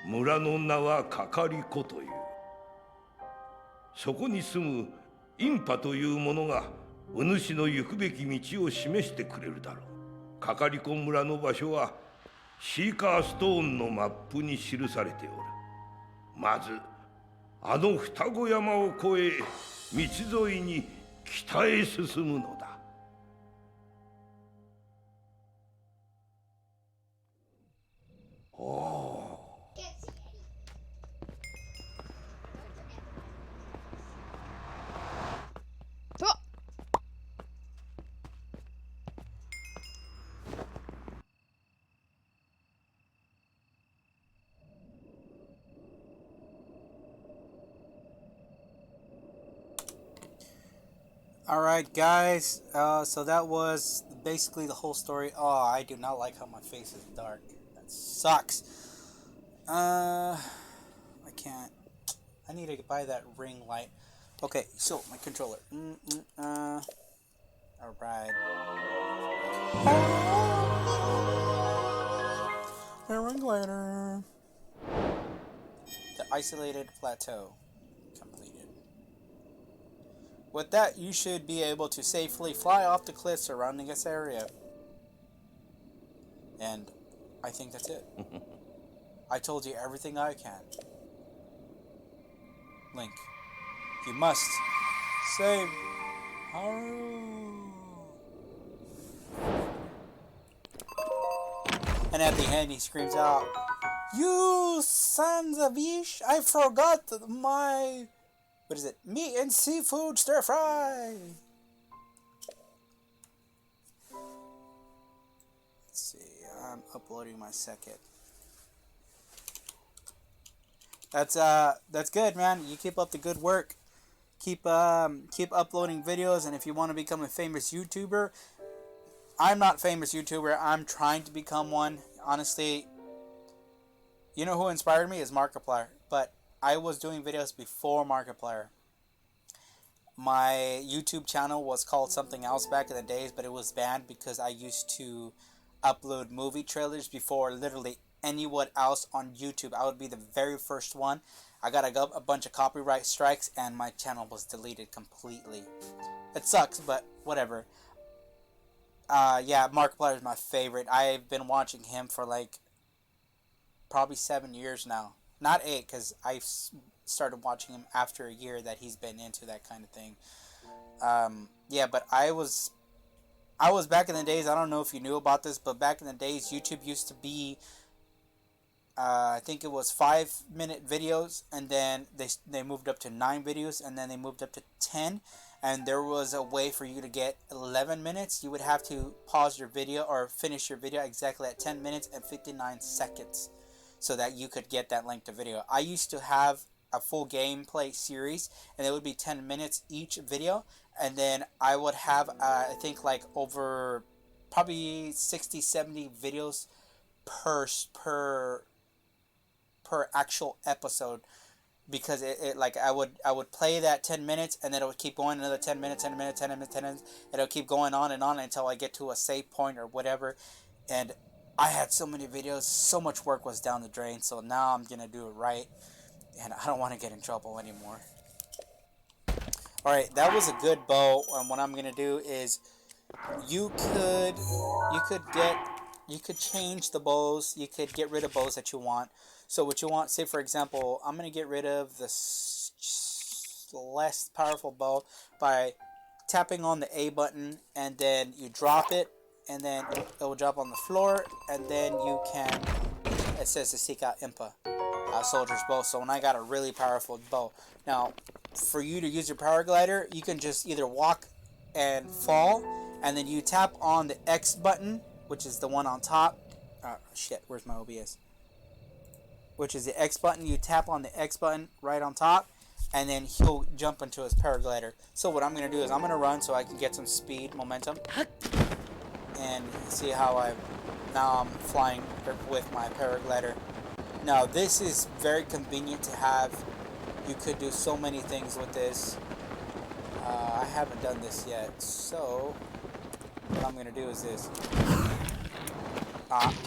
村の名はかかり子という。そこに住むインパという者がお主の行くべき道を示してくれるだろう。かかり子村の場所はシーカーストーンのマップに記されておる。まずあの双子山を越え、道沿いに北へ進むのだ。おお。Alright guys, so that was basically the whole story. Oh, I do not like how my face is dark. That sucks. I can't. I need to buy that ring light. Okay, so my controller. Alright. A ring lighter. The isolated plateau. With that, you should be able to safely fly off the cliffs surrounding this area. And I think that's it. I told you everything I can. Link, you must save Haru. And at the end, he screams out, "You sons of Ish! I forgot my... what is it? Meat and seafood stir fry!" Let's see. I'm uploading my second. That's good, man. You keep up the good work. Keep uploading videos, and if you want to become a famous YouTuber, I'm not famous YouTuber. I'm trying to become one. Honestly, you know who inspired me is Markiplier, but I was doing videos before Markiplier. My YouTube channel was called something else back in the days, but it was banned because I used to upload movie trailers before literally anyone else on YouTube. I would be the very first one. I got a bunch of copyright strikes and my channel was deleted completely. It sucks, but whatever. Yeah, Markiplier is my favorite. I've been watching him for like probably 7 years now. Not 8, because I started watching him after a year that he's been into that kind of thing. Yeah, but I was back in the days, I don't know if you knew about this, but back in the days, YouTube used to be, I think it was 5-minute videos, and then they moved up to 9 videos, and then they moved up to 10, and there was a way for you to get 11 minutes. You would have to pause your video or finish your video exactly at 10 minutes and 59 seconds. So that you could get that length of video. I used to have a full gameplay series, and it would be 10 minutes each video, and then I would have, I think, like over probably 60-70 videos per actual episode because it like I would play that 10 minutes, and then it would keep going another 10 minutes, 10 minutes, 10 minutes, 10 minutes, and it'll keep going on and on until I get to a save point or whatever. And I had so many videos, so much work was down the drain, so now I'm gonna do it right, and I don't want to get in trouble anymore. Alright, that was a good bow, and what I'm gonna do is you could change the bows, you could get rid of bows that you want. So what you want, say for example, I'm gonna get rid of the less powerful bow by tapping on the A button, and then you drop it, and then it will drop on the floor, and then you can, it says to seek out Impa, soldier's bow. So when I got a really powerful bow, now for you to use your paraglider, you can just either walk and fall, and then you tap on the X button, which is the one on top. Shit, where's my OBS? Which is the X button. You tap on the X button right on top, and then he'll jump into his paraglider. So what I'm going to do is I'm going to run so I can get some speed, momentum, and see how now I'm flying with my paraglider. Now this is very convenient to have. You could do so many things with this. I haven't done this yet, so what I'm going to do is this.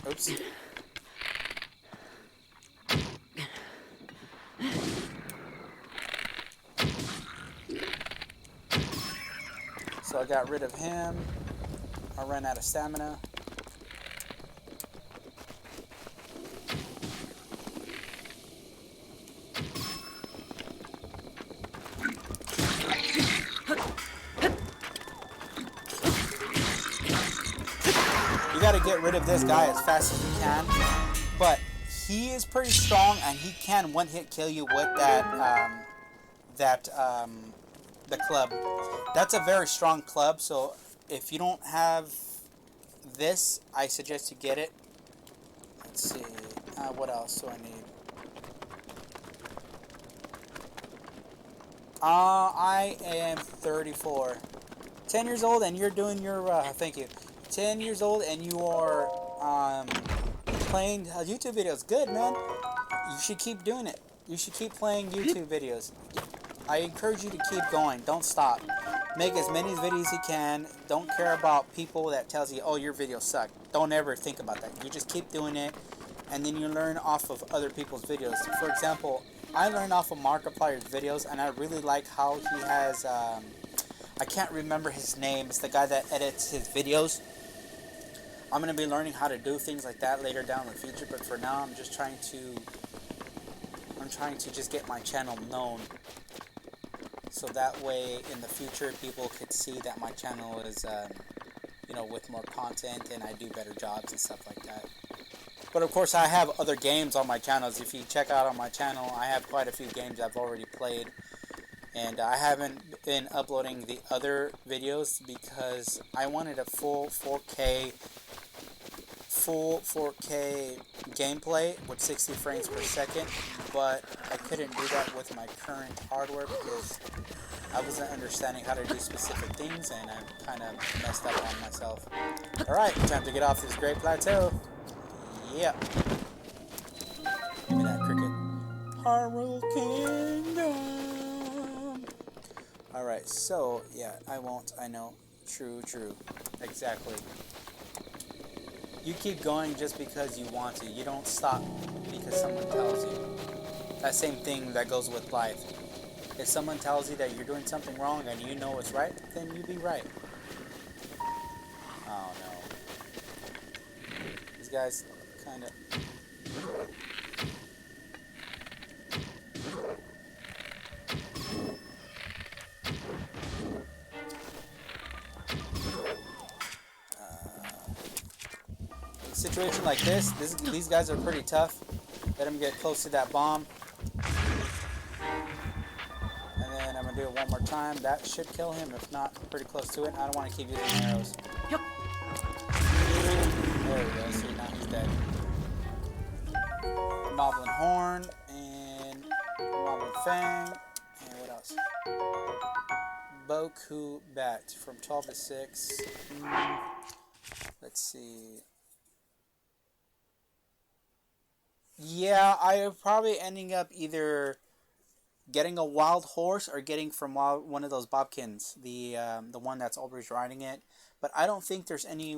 Oops. So I got rid of him. I ran out of stamina. You gotta get rid of this guy as fast as you can. But he is pretty strong, and he can one-hit kill you with the club. That's a very strong club, so if you don't have this, I suggest you get it. Let's see, what else do I need? I am 34. 10 years old, and you're doing your, thank you. 10 years old, and you are, playing YouTube videos. Good, man. You should keep doing it. You should keep playing YouTube videos. I encourage you to keep going. Don't stop. Make as many videos as you can. Don't care about people that tells you, oh, your videos suck. Don't ever think about that. You just keep doing it, and then you learn off of other people's videos. For example, I learned off of Markiplier's videos, and I really like how he has, I can't remember his name. It's the guy that edits his videos. I'm going to be learning how to do things like that later down in the future, but for now, I'm trying to just get my channel known. So that way, in the future, people could see that my channel is, you know, with more content, and I do better jobs and stuff like that. But of course, I have other games on my channels. If you check out on my channel, I have quite a few games I've already played. And I haven't been uploading the other videos because I wanted a full 4K gameplay with 60 frames per second, but I couldn't do that with my current hardware because I wasn't understanding how to do specific things, and I kind of messed up on myself. Alright, time to get off this great plateau. Yep. Give me that cricket. Hyrule Kingdom! Alright, so, yeah, I won't, I know. True. Exactly. You keep going just because you want to. You don't stop because someone tells you. That same thing that goes with life. If someone tells you that you're doing something wrong and you know it's right, then you be right. Oh no. These guys kind of... situation like this, these guys are pretty tough. Let them get close to that bomb. And then I'm going to do it one more time. That should kill him, if not, pretty close to it. I don't want to keep using arrows. Yep. There we go. See, now he's dead. Moblin Horn, and Moblin Fang, and what else? Boku Bat from 12 to 6. Let's see. Yeah, I am probably ending up either getting a wild horse or getting from one of those bobkins, the one that's always riding it. But I don't think there's any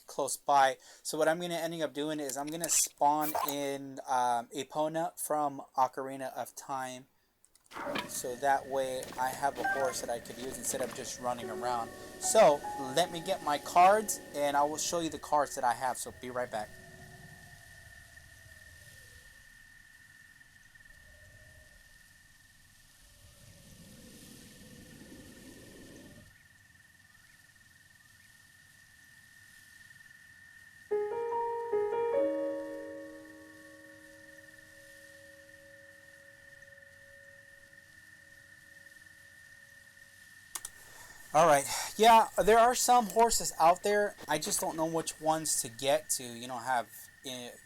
close by. So what I'm gonna end up doing is I'm gonna spawn in Epona from Ocarina of Time, so that way I have a horse that I could use instead of just running around. So let me get my cards and I will show you the cards that I have. So be right back. All right. Yeah, there are some horses out there. I just don't know which ones to get to, have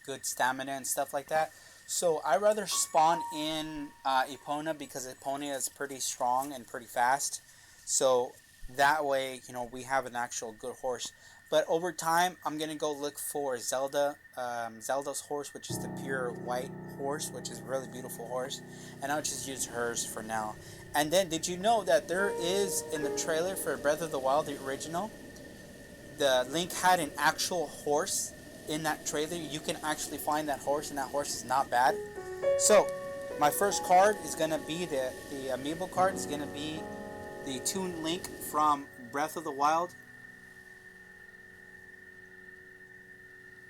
good stamina and stuff like that. So I rather spawn in Epona because Epona is pretty strong and pretty fast. So that way, we have an actual good horse. But over time, I'm gonna go look for Zelda's horse, which is the pure white horse, which is a really beautiful horse, and I'll just use hers for now. And then, did you know that there is in the trailer for Breath of the Wild, the original, the Link had an actual horse in that trailer. You can actually find that horse, and that horse is not bad. So, my first card is gonna be the amiibo card. Is gonna be the Toon Link from Breath of the Wild.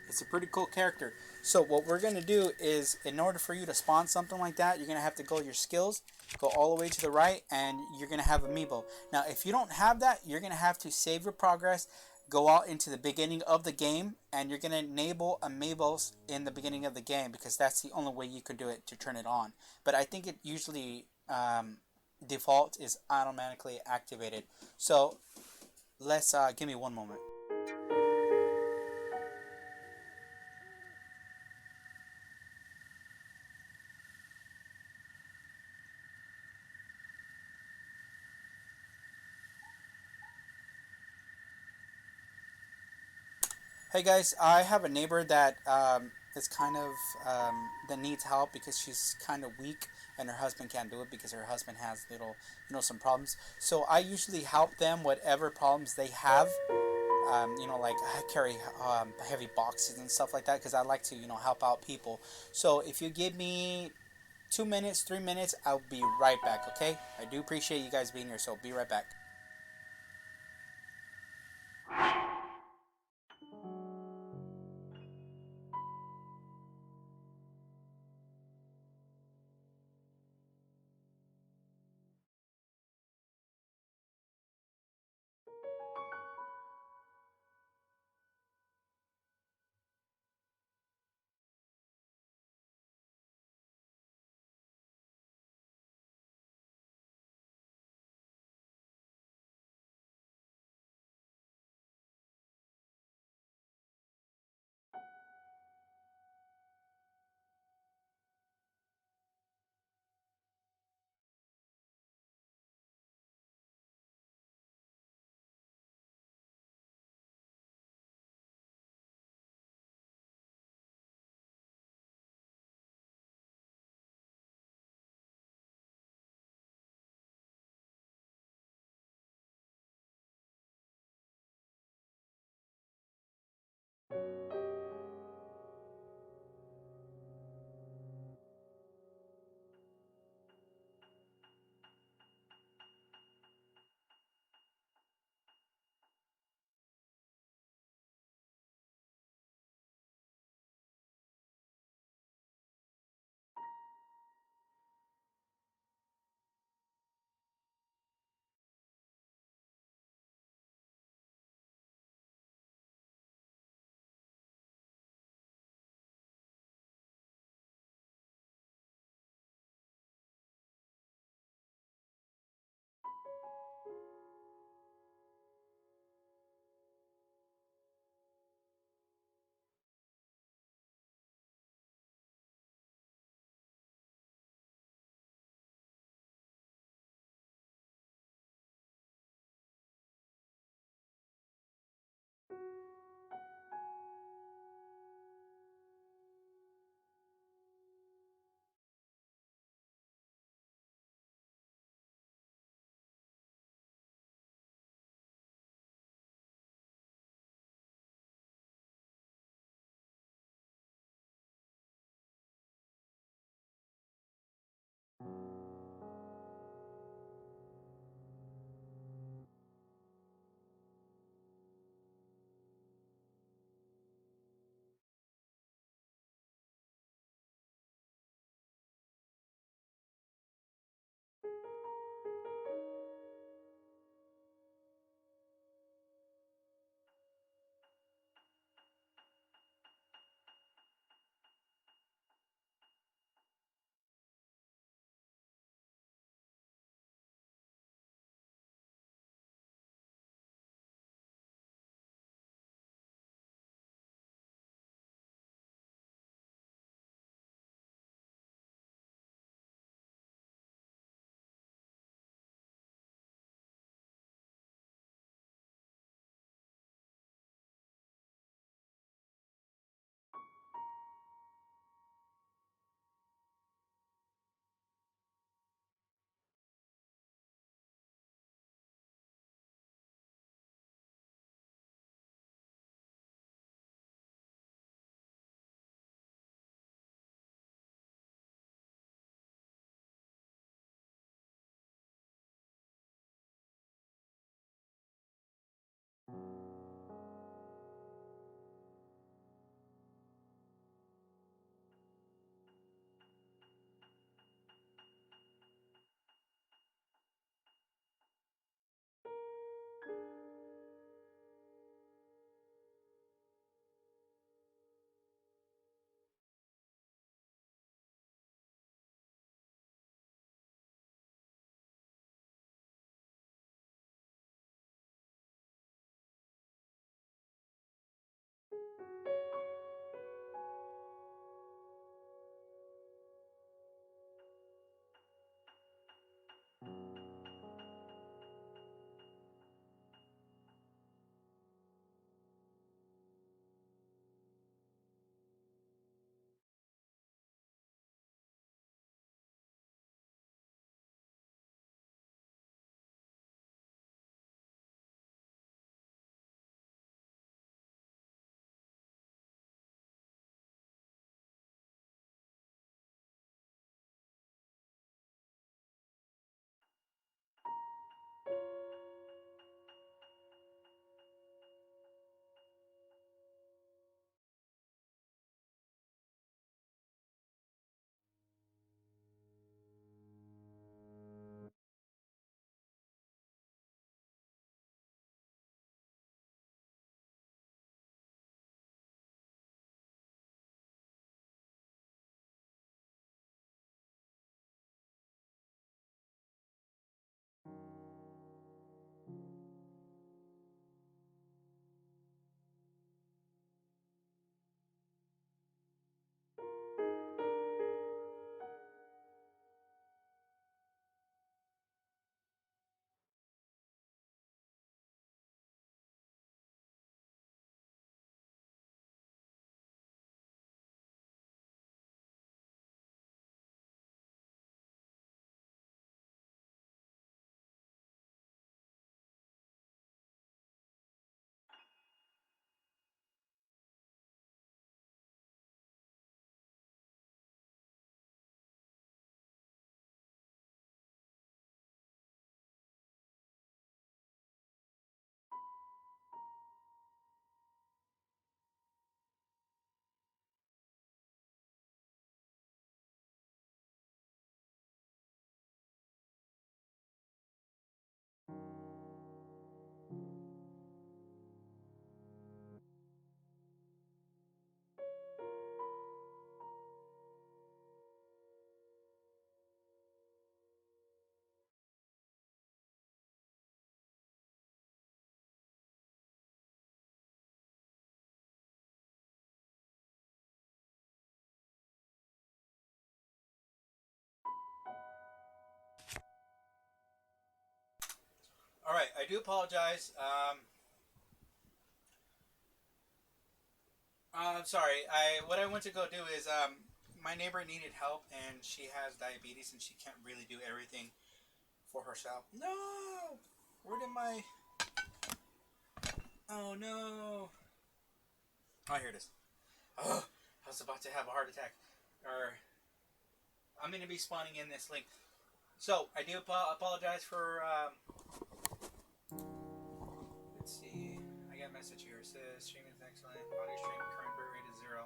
It's a pretty cool character. So what we're going to do is, in order for you to spawn something like that, you're going to have to go your skills, go all the way to the right, and you're going to have amiibo. Now, if you don't have that, you're going to have to save your progress, go out into the beginning of the game, and you're going to enable amiibos in the beginning of the game, because that's the only way you can do it to turn it on. But I think it usually default is automatically activated. So let's give me one moment. Hey guys, I have a neighbor that is kind of that needs help because she's kind of weak and her husband can't do it because her husband has little, some problems. So I usually help them whatever problems they have. Like I carry heavy boxes and stuff like that because I like to, help out people. So if you give me 2 minutes, 3 minutes, I'll be right back. Okay? I do appreciate you guys being here, so be right back. Alright, I do apologize. I'm sorry. What I went to go do is my neighbor needed help and she has diabetes and she can't really do everything for herself. No! Where did my... Oh no! Oh, here it is. Oh, I was about to have a heart attack. Or I'm going to be spawning in this link. So, I do apologize for... let's see. I got a message here. It says, stream is excellent. Audio stream, current bitrate is 0.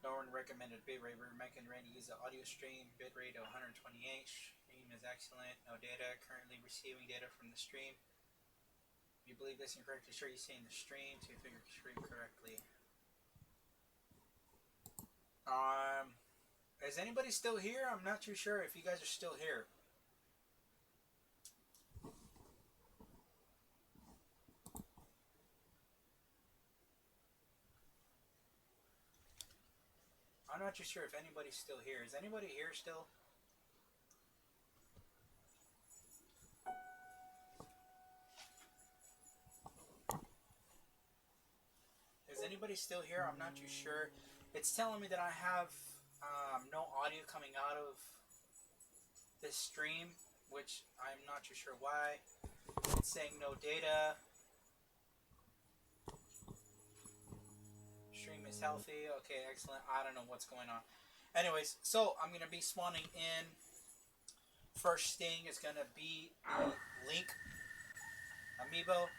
No one recommended bitrate. We're making ready to use the audio stream. Bitrate of 128. Stream is excellent. No data. Currently receiving data from the stream. If you believe this incorrectly, sure you saying the stream to figure stream correctly. Is anybody still here? I'm not too sure if you guys are still here. I'm not too sure if anybody's still here. Is anybody here still? Is anybody still here? I'm not too sure. It's telling me that I have no audio coming out of this stream, which I'm not too sure why. It's saying no data. Stream is healthy. Okay, excellent. I don't know what's going on. Anyways, so I'm going to be spawning in. First thing is going to be the Link amiibo.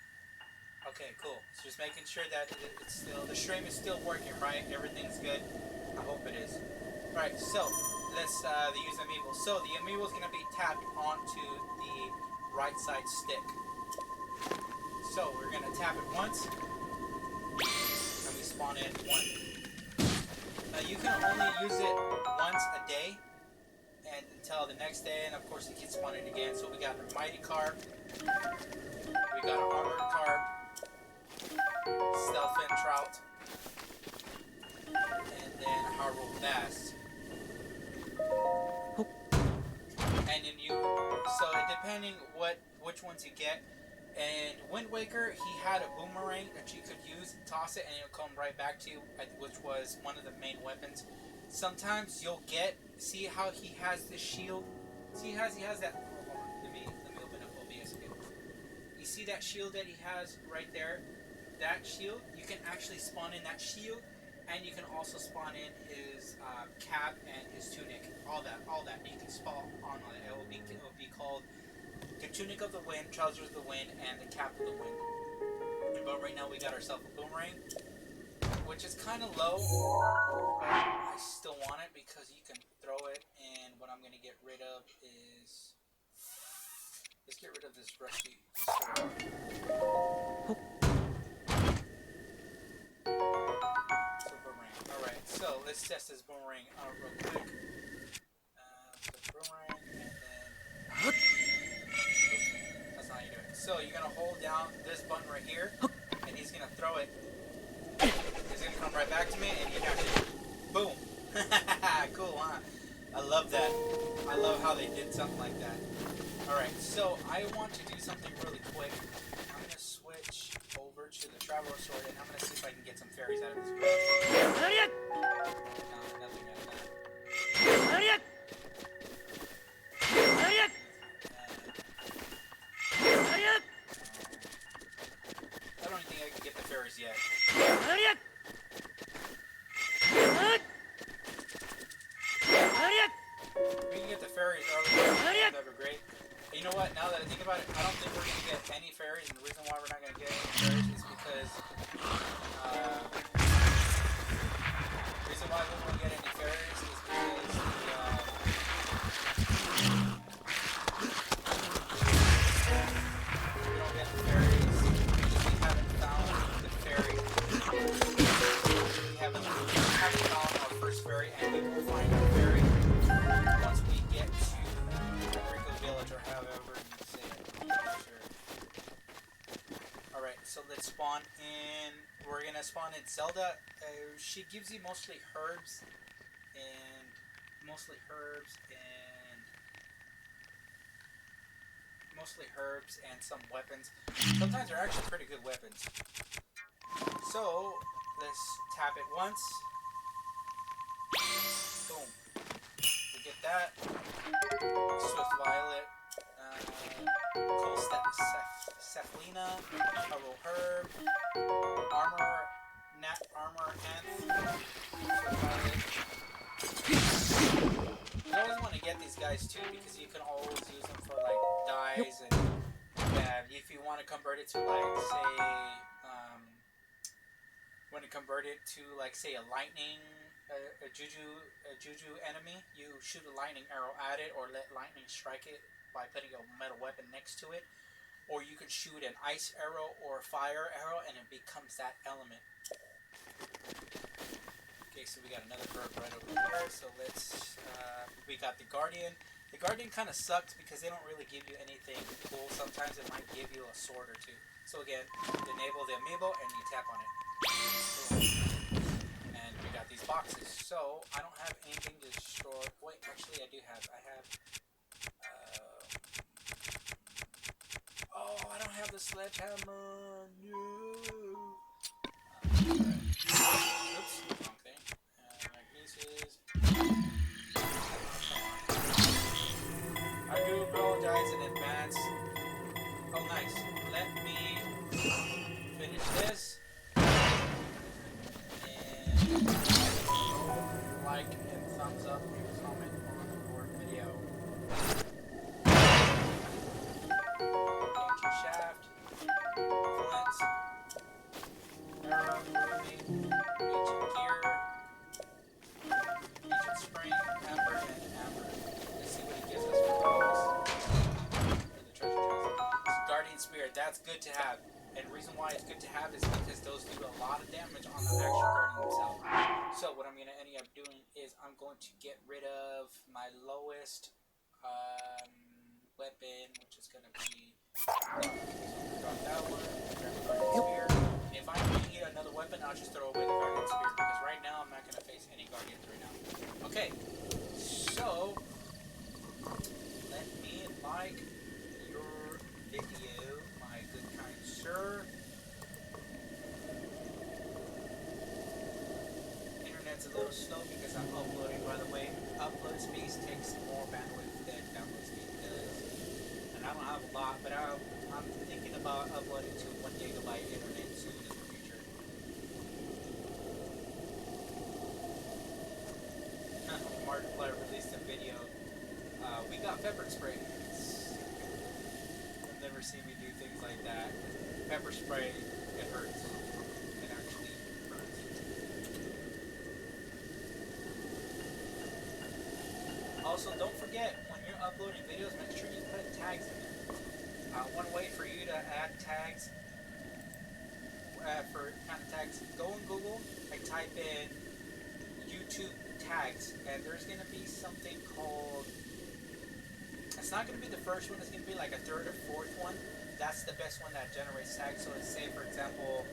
Okay, cool. So just making sure that it's still, the stream is still working, right? Everything's good. I hope it is. Alright, so let's use the amiibo. So the amiibo is going to be tapped onto the right side stick. So we're going to tap it once. And we spawn in one. You can only use it once a day. And until the next day. And of course it gets spawned in again. So we got a mighty carp. We got an armored carp. Stealth and trout, and then Harrow bass. And then you, so depending which ones you get. And Wind Waker, he had a boomerang that you could use, toss it, and it'll come right back to you, which was one of the main weapons. Sometimes you'll get, see how he has this shield? See he has that. Hold on, let me open up OBS again. You see that shield that he has right there? That shield, you can actually spawn in that shield, and you can also spawn in his cap and his tunic. All that you can spawn on it. It will be called the tunic of the wind, trousers of the wind, and the cap of the wind. But right now we got ourselves a boomerang, which is kind of low, but I still want it because you can throw it. And what I'm gonna get rid of is, let's get rid of this rusty sword. Alright, so let's test this boomerang out real quick. So boomerang, and then... That's not how you do it. So you're going to hold down this button right here, and he's going to throw it. He's going to come right back to me, and you catch it. Boom! Cool, huh? I love that. I love how they did something like that. Alright, so I want to do something really quick. I'm going to switch over to the Traveler Sword, and I'm going to see if I can get some fairies out of this brush. No, nothing out of that. I don't think I can get the fairies yet. We can get the fairies earlier. That'd be great. You know what? Now that I think about it, I don't think we're going to get any fairies, and the reason why we're not going to get any fairies is because the reason why we won't get any fairies is because we don't get the fairies because we haven't found the fairy. We haven't found our first fairy, and we will find our fairy once we get to Rico Village, or however you say it. Sure. Alright, so let's spawn in. We're gonna spawn in Zelda. She gives you mostly herbs and mostly herbs and some weapons. Sometimes they're actually pretty good weapons. So let's tap it once. Boom. We get that. Swift Violet. Cool Cephalina. Hello Herb. Armor. Nat Armor Nth. Swift Violet. You always want to get these guys too because you can always use them for like dyes and if you want to convert it to like say when you convert it to like say a lightning a juju enemy, you shoot a lightning arrow at it or let lightning strike it by putting a metal weapon next to it, or you can shoot an ice arrow or a fire arrow and it becomes that element. Okay, so we got another herb right over here. So let's, we got the Guardian. The Guardian kind of sucks because they don't really give you anything cool. Sometimes it might give you a sword or two. So again, enable the amiibo and you tap on it. Boom. And we got these boxes. So I don't have anything to store. Wait, actually I do have. Oh, I don't have the sledgehammer. No. Oops, wrong thing. Magnesis. I do apologize in advance. Oh, nice. Let me finish this. And like and thumbs up and comment on your video. Danger shaft. Flints. Arrow, ancient gear, ancient spring, amber, and amber. Let's see what it gives us for those. For the treasure chest. Guardian Spirit, that's good to have. And the reason why it's good to have is because those do a lot of damage on the actual Guardian themselves. So what I'm going to end up doing is I'm going to get rid of my lowest weapon, which is going to be drop that one, grab the Guardian Spear. If I need another weapon, I'll just throw away the Guardian Spear because right now I'm not going to face any Guardians right now. Okay, so let me like your video, my good kind sir. Internet's a little slow because I'm uploading, by the way. Upload speed takes more bandwidth than download speed does. And I don't have a lot, but I'm thinking about uploading to 1 gigabyte internet soon in the future. Markiplier released a video. We got pepper spray. You'll never see me do things like that. Pepper spray, it hurts. It actually hurts. Also, don't forget, when you're uploading videos, make sure you put tags in there. One way for you to add tags, go on Google and type in YouTube tags, and there's going to be something called, it's not going to be the first one, it's going to be like a third or fourth one. That's the best one that generates tags. So let's say, for example,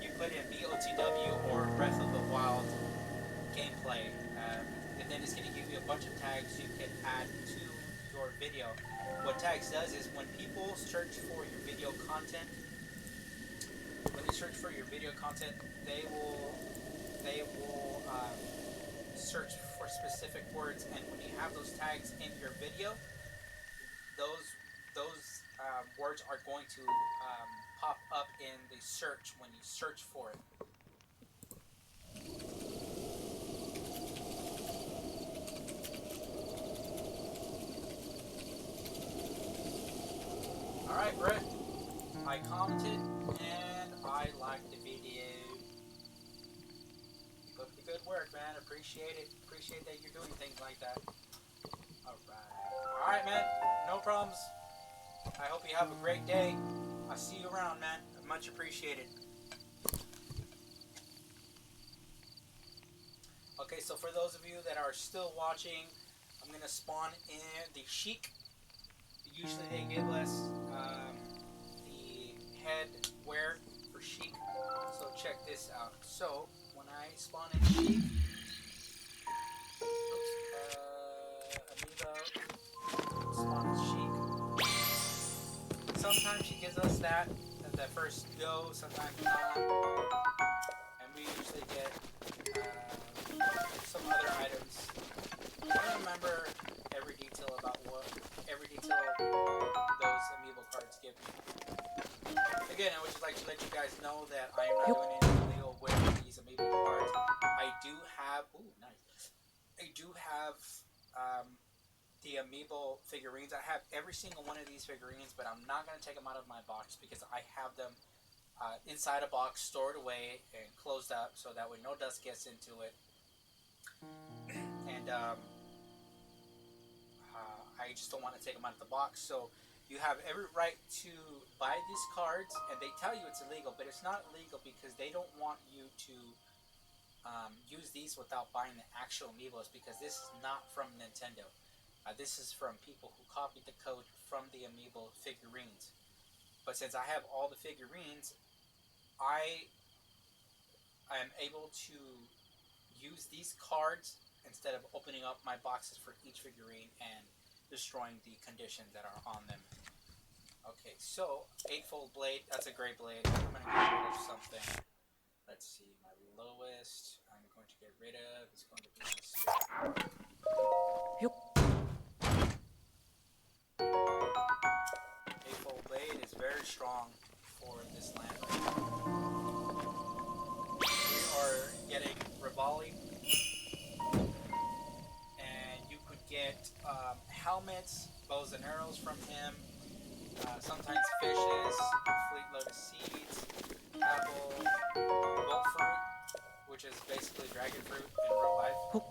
you put in BOTW or Breath of the Wild gameplay, and then it's going to give you a bunch of tags you can add to your video. What tags does is when people search for your video content, they will search for specific words, and when you have those tags in your video, those words are going to pop up in the search when you search for it. Alright, Brett. I commented and I liked the video. Keep up the good work, man. Appreciate it. Appreciate that you're doing things like that. Alright. Alright, man. No problems. I hope you have a great day. I'll see you around, man. Much appreciated. Okay, so for those of you that are still watching, I'm going to spawn in the Sheik. Usually they give us the head wear for Sheik. So check this out. So when I spawn in Sheik, amiibo, spawn in Sheik. sometimes she gives us that first go, sometimes not. And we usually get some other items. I don't remember every detail those amiibo cards give me. Again, I would just like to let you guys know that I am not doing anything illegal with these amiibo cards. I do have, the amiibo figurines. I have every single one of these figurines, but I'm not going to take them out of my box because I have them inside a box, stored away and closed up, so that way no dust gets into it. And I just don't want to take them out of the box. So you have every right to buy these cards, and they tell you it's illegal, but it's not illegal because they don't want you to use these without buying the actual amiibos, because this is not from Nintendo. This is from people who copied the code from the amiibo figurines. But since I have all the figurines, I am able to use these cards instead of opening up my boxes for each figurine and destroying the conditions that are on them. Okay, so eightfold blade, that's a great blade. I'm going to get rid of something. Let's see, my lowest I'm going to get rid of is going to be this. Eightfold blade is very strong for this land right now. We are getting Rivali, and you could get helmets, bows and arrows from him, sometimes fishes, fleet lotus seeds, apple, bolt fruit, which is basically dragon fruit in real life.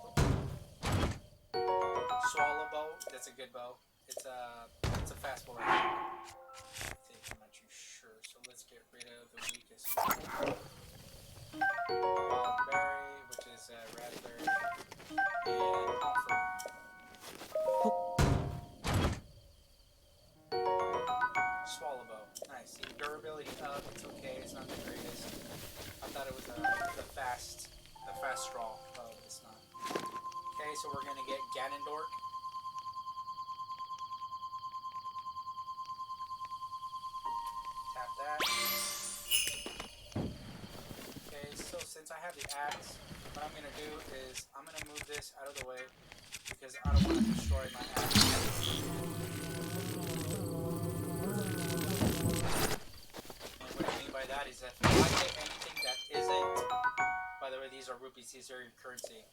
Swallow bow, that's a good bow. It's a fast bow right now. I think I'm not too sure, so let's get rid of the weakest. Wild berry, which is raspberry, and palm fruit. Swallow bow, nice. See, durability up, it's okay, it's not the greatest. I thought it was the fast straw bow, but it's not. Okay, so we're gonna get Ganondorf. Tap that. Okay, so since I have the axe, what I'm gonna do is I'm gonna move this out of the way because I don't want to destroy my axe. And what I mean by that is that if I hit anything that isn't, by the way, these are rupees, these are your currency.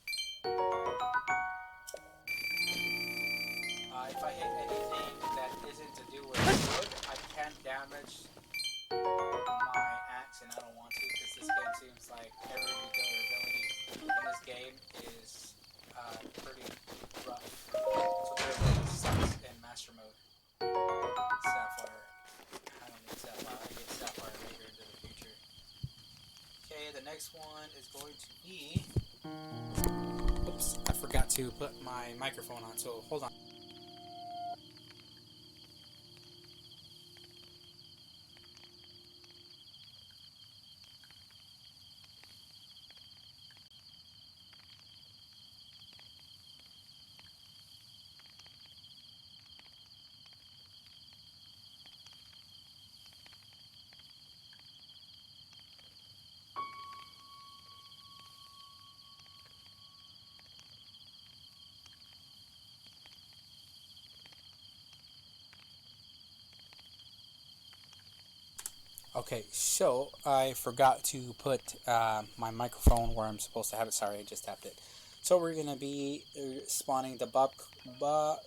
If I hit anything that isn't to do with wood, I can damage my axe, and I don't want to because this game seems like every durability in this game is pretty rough. So durability sucks in master mode. Sapphire. I don't need sapphire. I get sapphire later into the future. Okay, the next one is going to be... Oops, I forgot to put my microphone on, so hold on. Okay, so I forgot to put my microphone where I'm supposed to have it. Sorry, I just tapped it. So we're gonna be spawning the Bokoblin.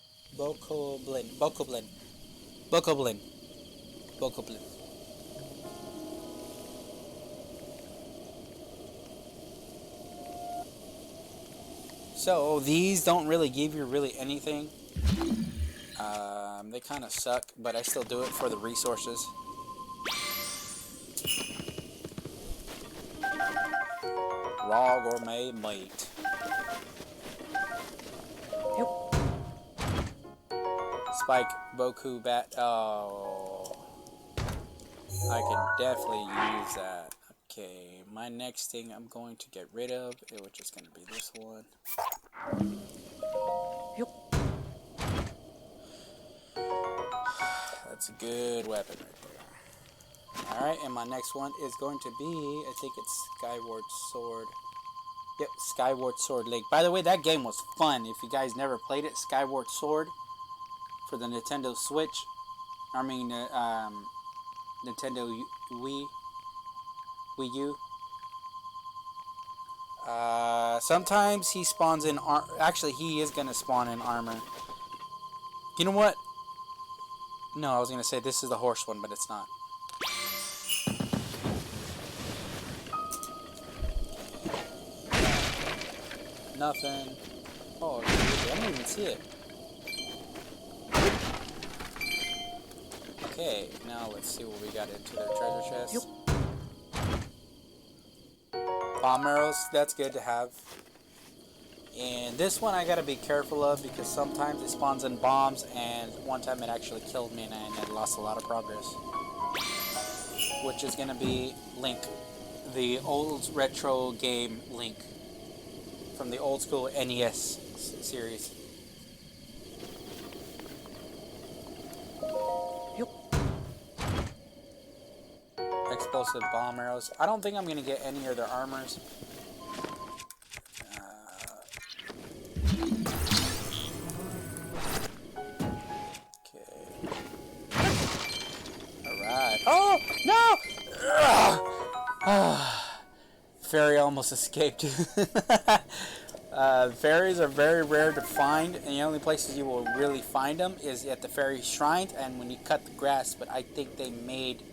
So these don't really give you really anything. They kind of suck, but I still do it for the resources. Raw gourmet meat. Spike, Boku, Bat. Oh, I can definitely use that. Okay, my next thing I'm going to get rid of, which is going to be this one. That's a good weapon right there. Alright, and my next one is going to be, I think it's Skyward Sword. Yep, Skyward Sword Link. By the way, that game was fun. If you guys never played it, Skyward Sword for the Nintendo Switch. I mean, Nintendo Wii U. Sometimes he spawns in actually, he is gonna spawn in armor. You know what? No, I was gonna say this is the horse one, but it's not. Nothing. Oh, I didn't even see it. Okay, now let's see what we got into their treasure chest. Bomb arrows, that's good to have. And this one I gotta be careful of because sometimes it spawns in bombs, and one time it actually killed me and I lost a lot of progress. Which is gonna be Link, the old retro game Link from the old school NES series. Explosive bomb arrows. I don't think I'm gonna get any of their armors. Okay. Alright. Oh no! Fairy almost escaped. Fairies are very rare to find, and the only places you will really find them is at the fairy shrine and when you cut the grass. But I think they made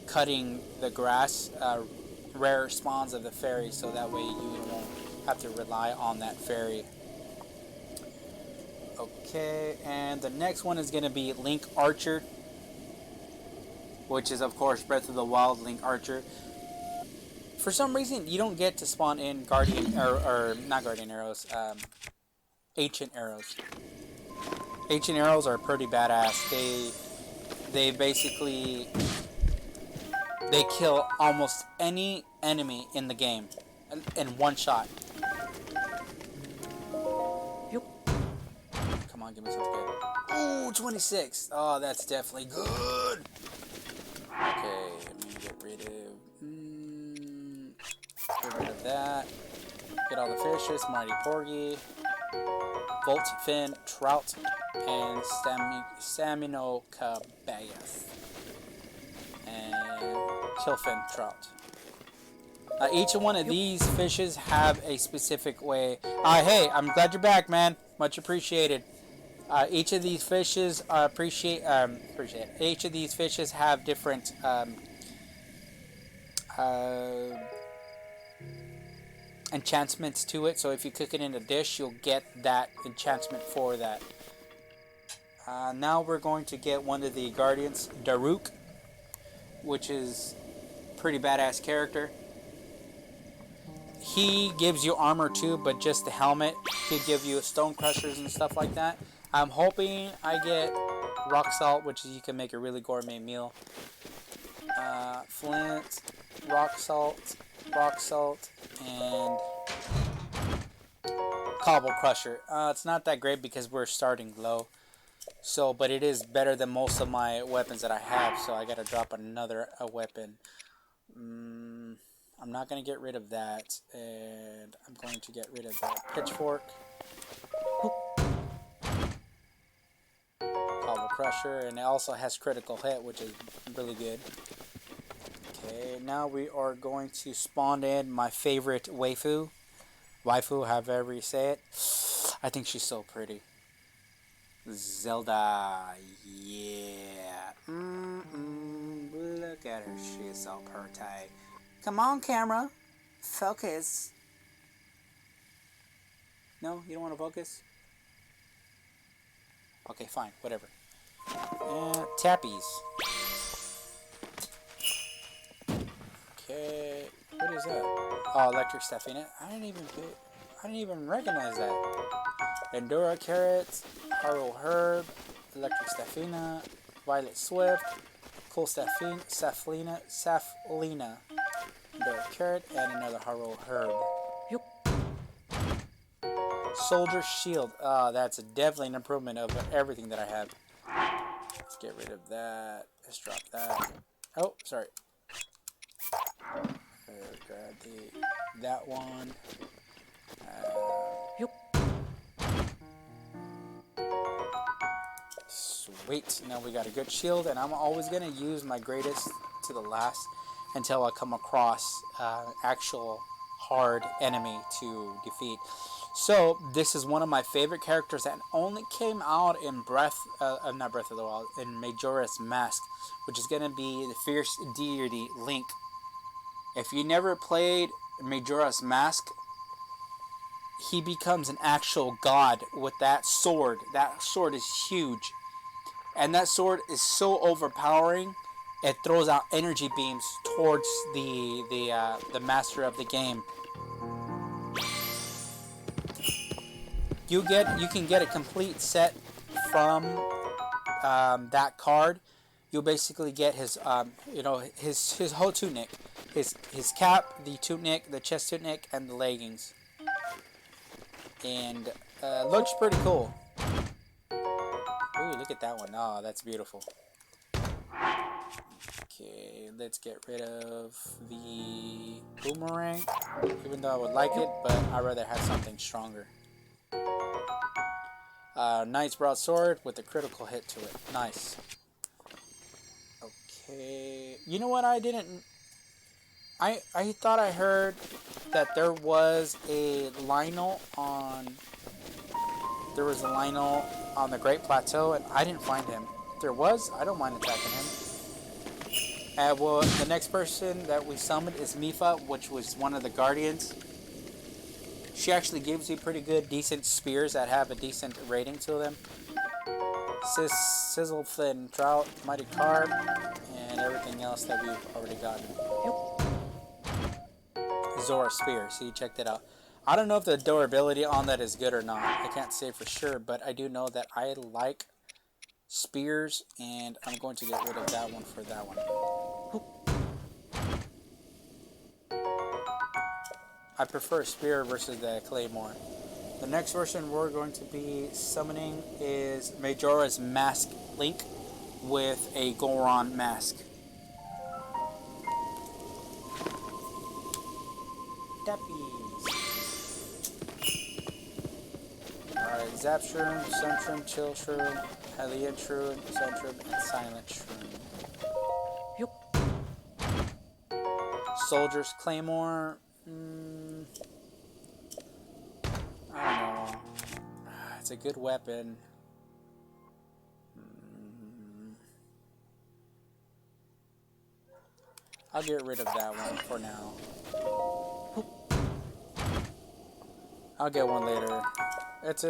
cutting the grass rare spawns of the fairy, so that way you won't have to rely on that fairy. Okay, and the next one is going to be Link Archer, which is of course Breath of the Wild Link Archer. For some reason you don't get to spawn in guardian or not guardian arrows, ancient arrows. Ancient arrows are pretty badass. They basically kill almost any enemy in the game in one shot. Come on, give me something good. Ooh, 26. Oh, that's definitely good. Okay, let me get rid of that. Get all the fishes, Mighty Porgy, Volt Fin, Trout, and Samino Cabayas. And Killfin Trout. Each one of these fishes have a specific way. Hey, I'm glad you're back, man. Much appreciated. Each of these fishes each of these fishes have different enchantments to it. So if you cook it in a dish, you'll get that enchantment for that. Now we're going to get one of the guardians, Daruk, which is a pretty badass character. He gives you armor too, but just the helmet. He'll give you stone crushers and stuff like that. I'm hoping I get rock salt, which is you can make a really gourmet meal. Flint, rock salt, and cobble crusher. It's not that great because we're starting low. So, but it is better than most of my weapons that I have. So I gotta drop another weapon. I'm not gonna get rid of that, and I'm going to get rid of that pitchfork. Cobble crusher, and it also has critical hit, which is really good. Okay, now we are going to spawn in my favorite waifu, however you say it. I think she's so pretty. Zelda, yeah. Look at her, she is so pretty. Come on, camera, focus. No, you don't want to focus? Okay, fine, whatever. Tappies. Okay, what is that? Oh, electric Stafina. I didn't even recognize that. Endura carrots, Haro herb, electric Stafina, violet swift, cool Saflina, Endura carrot, and another Haro herb. Soldier shield. That's definitely an improvement of everything that I have. Let's get rid of that. Let's drop that. Oh, sorry. Grab that one. Sweet. Now we got a good shield, and I'm always gonna use my greatest to the last until I come across actual hard enemy to defeat. So this is one of my favorite characters that only came out in not Breath of the Wild, in Majora's Mask, which is gonna be the fierce deity Link. If you never played Majora's Mask, he becomes an actual god with that sword. That sword is huge. And that sword is so overpowering, it throws out energy beams towards the master of the game. You can get a complete set from that card. You'll basically get his his whole tunic, his cap, the tunic, the chest tunic, and the leggings. And looks pretty cool. Ooh, look at that one. Oh, that's beautiful. Okay, let's get rid of the boomerang. Even though I would like it, but I'd rather have something stronger. Knight's broadsword with a critical hit to it. Nice. Okay. You know what I didn't... I thought I heard that there was a Lionel on... There was a Lionel on the Great Plateau, and I didn't find him. If there was, I don't mind attacking him. Well, the next person that we summoned is Mifa, which was one of the Guardians. She actually gives you pretty good, decent spears that have a decent rating to them. Sizzle, Fin, Trout, Mighty Carp, and everything else that we've already gotten. Zora Spear, see, check that out. I don't know if the durability on that is good or not. I can't say for sure, but I do know that I like spears, and I'm going to get rid of that one for that one. I prefer spear versus the claymore. The next version we're going to be summoning is Majora's Mask Link with a Goron mask. Alright, Zap Shroom, Sun Shroom, Chill Shroom, Hylian Shroom, Sun Shroom, and Silent Shroom. Soldier's Claymore. I don't know. It's a good weapon. I'll get rid of that one for now. I'll get one later. It's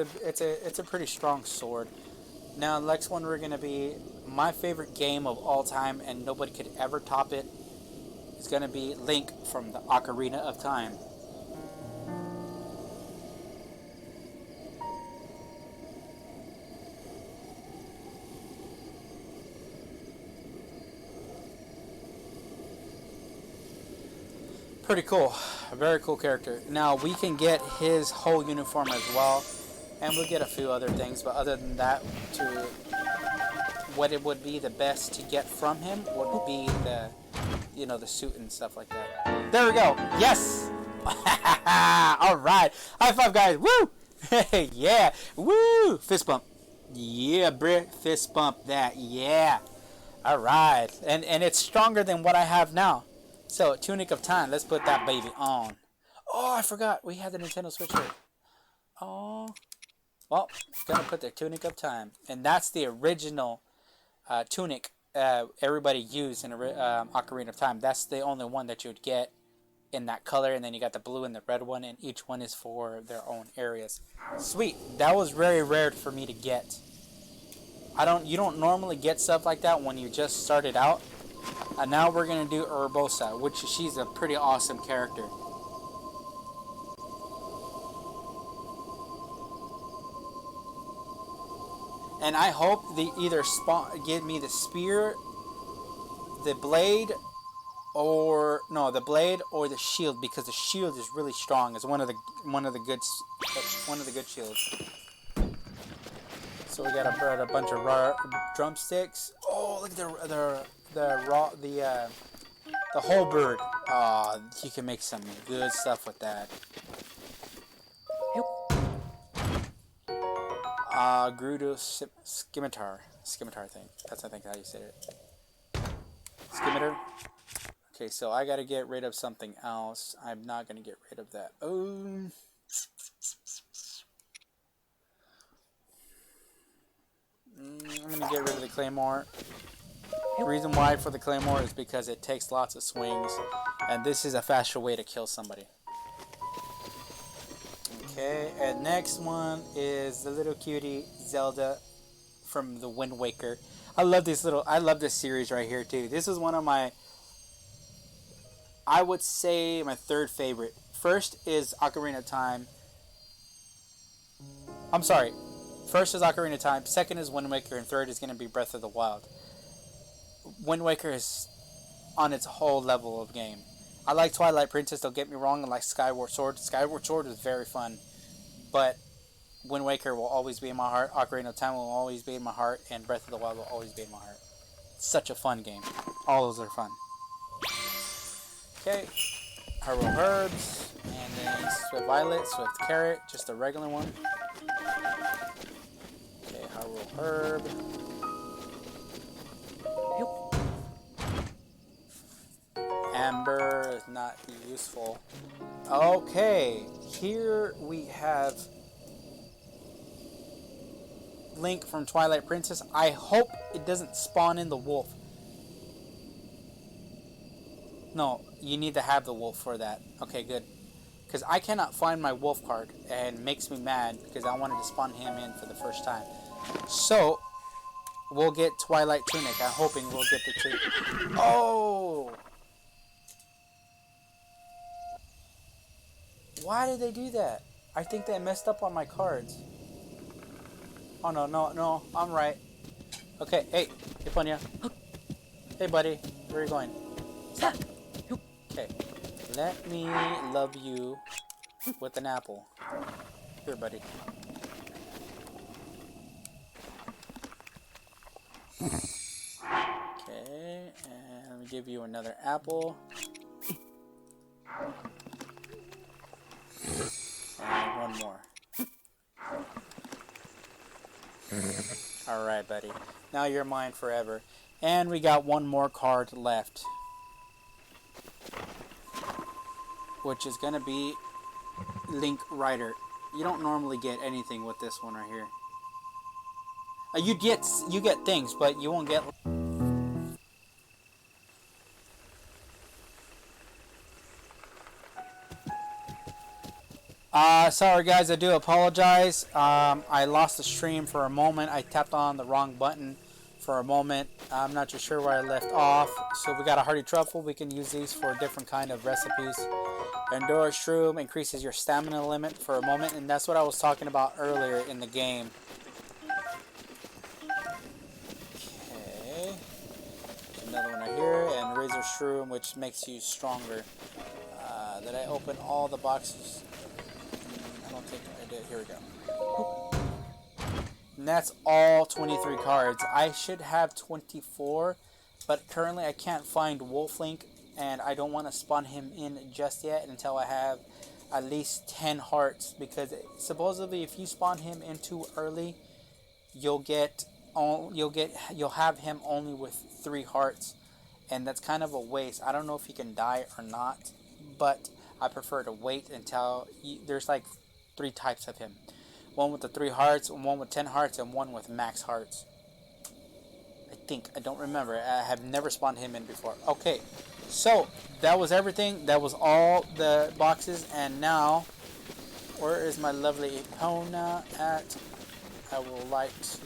a pretty strong sword. Now, the next one we're gonna be my favorite game of all time, and nobody could ever top it. It's gonna be Link from the Ocarina of Time. Pretty cool. A very cool character. Now, we can get his whole uniform as well, and we'll get a few other things, but other than that, what it would be the best to get from him would be the, the suit and stuff like that. There we go. Yes. All right. High five, guys. Woo. Yeah. Woo. Fist bump. Yeah, bruh. Fist bump that. Yeah. All right. And it's stronger than what I have now. So, Tunic of Time. Let's put that baby on. Oh, I forgot. We had the Nintendo Switch here. Oh. Well, gonna put the Tunic of Time. And that's the original tunic everybody used in Ocarina of Time. That's the only one that you would get in that color. And then you got the blue and the red one. And each one is for their own areas. Sweet. That was very rare for me to get. You don't normally get stuff like that when you just started out. And now we're going to do Urbosa, which she's a pretty awesome character. And I hope they either give me the spear, the blade, or no, the blade or the shield, because the shield is really strong. It's one of the good shields. So we got a bunch of raw drumsticks. Oh, look at the whole bird. You can make some good stuff with that. Grudo scimitar thing. That's I think how you say it. Scimitar. Okay, so I gotta get rid of something else. I'm not gonna get rid of that. Oh. I'm gonna get rid of the claymore. The reason why for the claymore is because it takes lots of swings, and this is a faster way to kill somebody. Okay, and next one is the little cutie Zelda from the Wind Waker. I love this series right here too. This is one of my, I would say, my third favorite. First is Ocarina of Time. I'm sorry. First is Ocarina of Time, second is Wind Waker, and third is going to be Breath of the Wild. Wind Waker is on its whole level of game. I like Twilight Princess, don't get me wrong, I like Skyward Sword. Skyward Sword is very fun, but Wind Waker will always be in my heart, Ocarina of Time will always be in my heart, and Breath of the Wild will always be in my heart. Such a fun game. All those are fun. Okay, Hyrule Herbs, and then Swift Violet, Swift Carrot, just a regular one. Okay, Hyrule Herb. Amber is not useful. Okay, here we have Link from Twilight Princess. I hope it doesn't spawn in the wolf. No, you need to have the wolf for that. Okay, good. Because I cannot find my wolf card, and it makes me mad because I wanted to spawn him in for the first time. So, we'll get Twilight Tunic. I'm hoping we'll get the tunic. Oh! Why did they do that? I think they messed up on my cards. Oh, no, I'm right. Okay, hey, Ponya. Hey, buddy, where are you going? Stop. Okay, let me love you with an apple. Here, buddy. Okay, and let me give you another apple. And one more. Alright, buddy. Now you're mine forever. And we got one more card left, which is going to be Link Rider. You don't normally get anything with this one right here. You get things, but you won't get... Sorry guys, I do apologize. I lost the stream for a moment. I tapped on the wrong button for a moment. I'm not too sure where I left off. So we got a hearty truffle. We can use these for different kind of recipes. Endora Shroom increases your stamina limit for a moment, and that's what I was talking about earlier in the game. Okay. There's another one right here, and Razor Shroom, which makes you stronger. Did I open all the boxes? I don't think I did. Here we go. And that's all 23 cards. I should have 24, but currently I can't find Wolf Link, and I don't want to spawn him in just yet until I have at least 10 hearts, because supposedly if you spawn him in too early, you'll have him only with 3 hearts, and that's kind of a waste. I don't know if he can die or not, but I prefer to wait until there's like 3 types of him. One with the 3 hearts, one with 10 hearts, and one with max hearts. I don't remember. I have never spawned him in before. Okay, so that was everything. That was all the boxes, and now, where is my lovely Epona at? I would like to...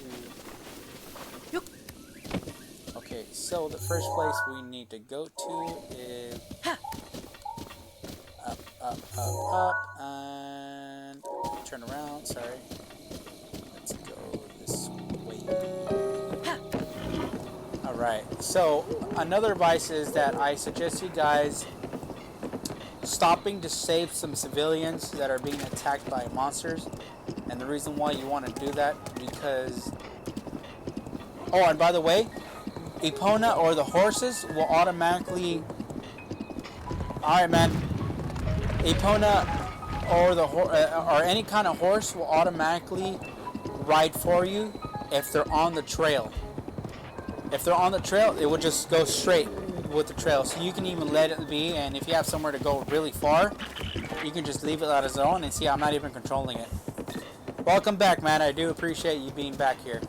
Okay, so the first place we need to go to is... up, and turn around, sorry. Let's go this way. Alright, so another advice is that I suggest you guys stopping to save some civilians that are being attacked by monsters. And the reason why you want to do that, because... Oh, and by the way, Epona or the horses will automatically... Alright, man. Epona or or any kind of horse will automatically ride for you if they're on the trail. If they're on the trail, it will just go straight with the trail. So you can even let it be, and if you have somewhere to go really far, you can just leave it on its own, and see, I'm not even controlling it. Welcome back, man. I do appreciate you being back here.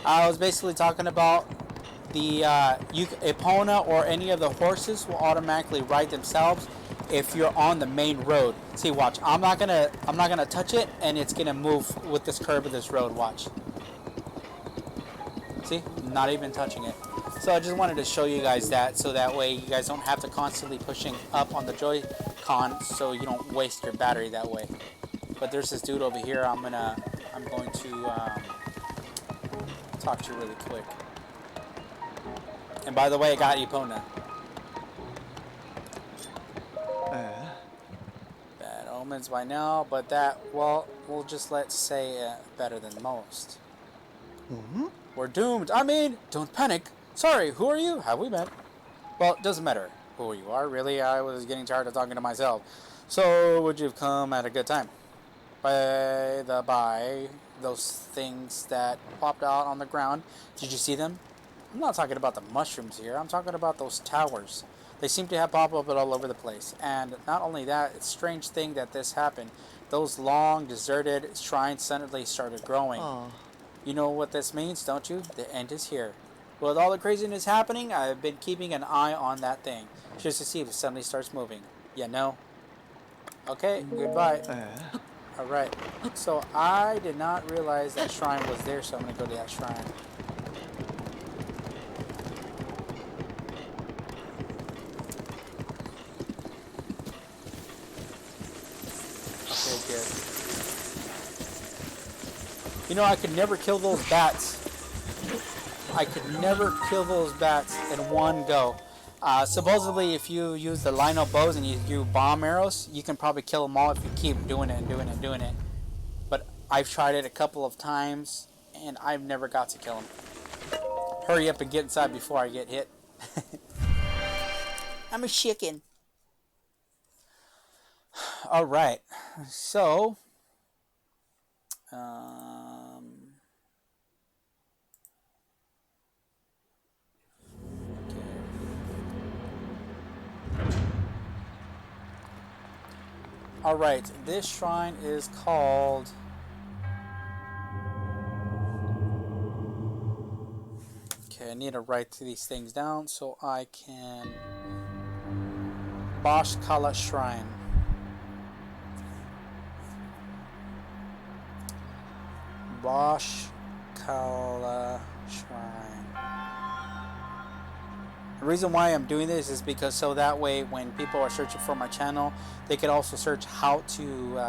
I was basically talking about the Epona or any of the horses will automatically ride themselves if you're on the main road. See, watch. I'm not gonna touch it, and it's gonna move with this curve of this road. Watch. See, not even touching it. So I just wanted to show you guys that, so that way you guys don't have to constantly pushing up on the Joy-Con, so you don't waste your battery that way. But there's this dude over here. I'm going to talk to you really quick. And by the way, I got Epona. Bad omens by now, but that, well, we'll just let's say better than most. We're doomed. I mean, don't panic. Sorry, who are you? Have we met? Well, it doesn't matter who you are, really. I was getting tired of talking to myself. So, would you have come at a good time? By those things that popped out on the ground, did you see them? I'm not talking about the mushrooms here. I'm talking about those towers. They seem to have popped up all over the place. And not only that, it's a strange thing that this happened. Those long, deserted shrines suddenly started growing. Aww. You know what this means, don't you? The end is here. With all the craziness happening, I've been keeping an eye on that thing, just to see if it suddenly starts moving. Yeah, no? Okay, goodbye. Alright, so I did not realize that shrine was there, so I'm going to go to that shrine. Okay, good. You know, I could never kill those bats. I could never kill those bats in one go. Supposedly, if you use the Lino bows and you do bomb arrows, you can probably kill them all if you keep doing it and doing it and doing it. But I've tried it a couple of times, and I've never got to kill them. Hurry up and get inside before I get hit. I'm a chicken. Alright, so... Alright, this shrine is called... Okay, I need to write these things down so I can... Bashkala Shrine. Bashkala Shrine. The reason why I'm doing this is because so that way when people are searching for my channel, they could also search how to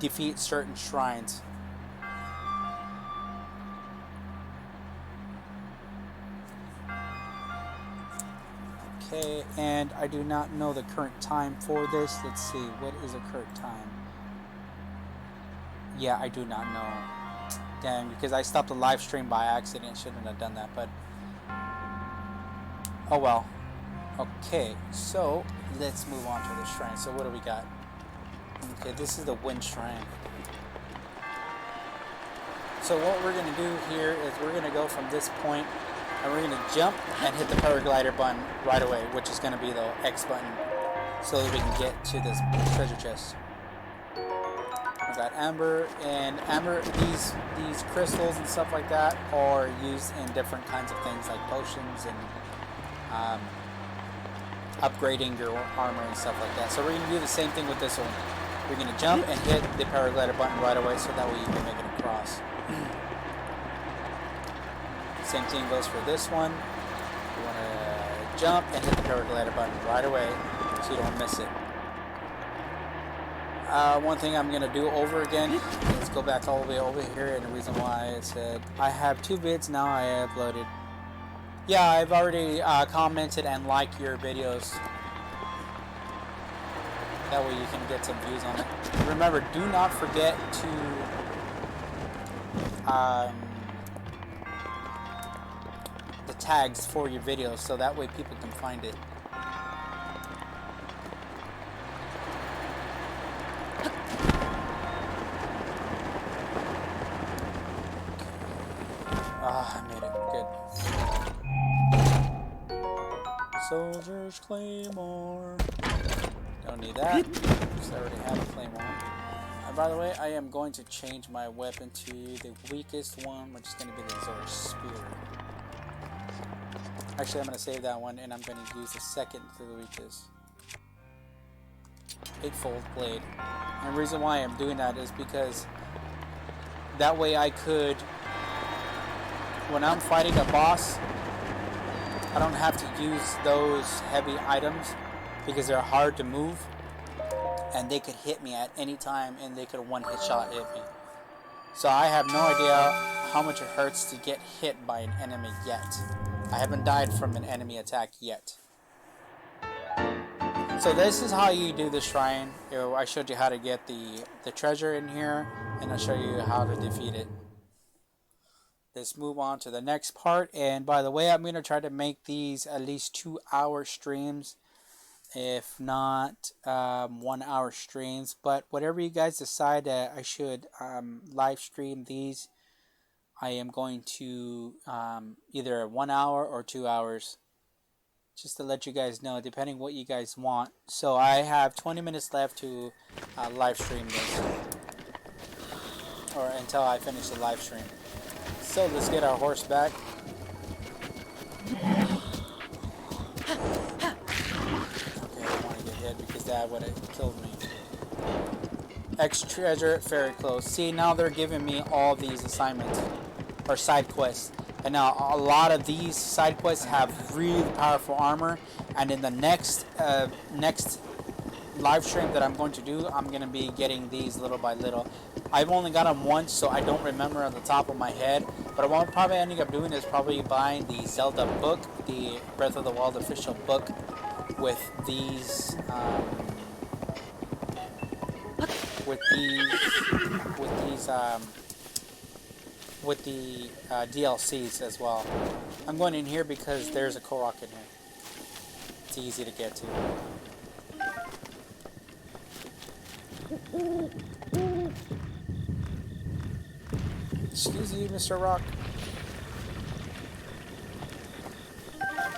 defeat certain shrines. Okay, and I do not know the current time for this. Let's see, what is the current time? Yeah, I do not know. Dang, because I stopped the live stream by accident. Shouldn't have done that, but oh well. Okay, so let's move on to the shrine. So what do we got? Okay, this is the wind shrine. So what we're gonna do here is we're gonna go from this point and we're gonna jump and hit the paraglider button right away, which is gonna be the X button, so that we can get to this treasure chest. We got amber, and amber, these crystals and stuff like that are used in different kinds of things like potions and upgrading your armor and stuff like that. So we're going to do the same thing with this one. We're going to jump and hit the paraglider button right away, so that way you can make it across. Same thing goes for this one. You want to jump and hit the paraglider button right away so you don't miss it. One thing I'm gonna do over again is go back all the way over here, and the reason why it said I have 2 vids now I uploaded. Yeah, I've already commented and liked your videos. That way you can get some views on it. Remember, do not forget to the tags for your videos, so that way people can find it. I made it. Good. Soldier's Claymore. Don't need that, because I already have a Claymore. And by the way, I am going to change my weapon to the weakest one, which is going to be the Zor Spear. Actually, I'm going to save that one, and I'm going to use the second to the weakest. 8-fold blade. And the reason why I'm doing that is because that way I could, when I'm fighting a boss, I don't have to use those heavy items because they're hard to move, and they could hit me at any time, and they could one-hit shot hit me. So I have no idea how much it hurts to get hit by an enemy yet. I haven't died from an enemy attack yet. So this is how you do the shrine. I showed you how to get the treasure in here, and I'll show you how to defeat it. Let's move on to the next part. And by the way, I'm going to try to make these at least 2-hour streams, if not 1-hour streams. But whatever you guys decide that I should live stream these, I am going to either 1 hour or 2 hours, just to let you guys know, depending what you guys want. So I have 20 minutes left to live stream this, or until I finish the live stream. So let's get our horse back. Okay, I don't want to get hit because that would have killed me. X treasure, very close. See, now they're giving me all these assignments or side quests. And now a lot of these side quests have really powerful armor. And in the next live stream that I'm going to do, I'm going to be getting these little by little. I've only got them once, so I don't remember on the top of my head. But what I'm probably ending up doing is probably buying the Zelda book, the Breath of the Wild official book, with these, with the DLCs as well. I'm going in here because there's a Korok in here. It's easy to get to. Excuse you, Mr. Rock.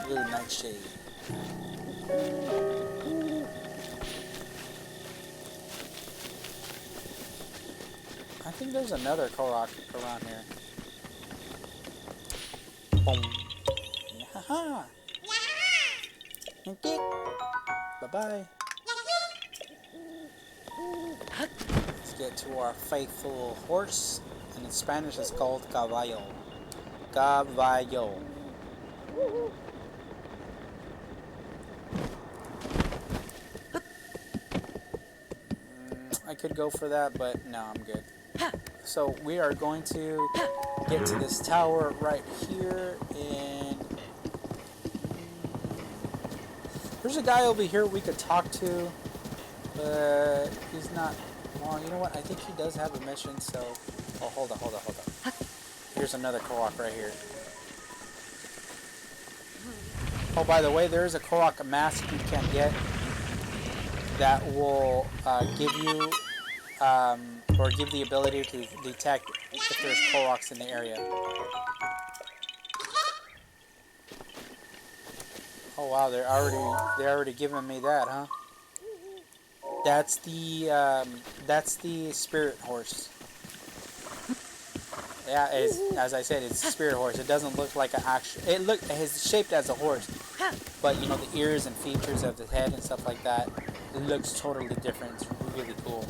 Blue Nightshade. I think there's another Korok around here. Boom. Haha. Okay. Bye-bye. Let's get to our faithful horse. And in Spanish it's called caballo. Caballo. I could go for that, but no, I'm good. So we are going to get to this tower right here, and there's a guy over here we could talk to, but he's not. Well, you know what? I think he does have a mission, so... Oh, hold on. Here's another Korok right here. Oh, by the way, there is a Korok mask you can get that will give you, or give the ability to detect if there's Koroks in the area. Oh wow, they're already giving me that, huh? That's the spirit horse. Yeah, as I said, it's a spirit horse. It doesn't look like an actual. It's shaped as a horse, but you know the ears and features of the head and stuff like that. It looks totally different. It's really cool.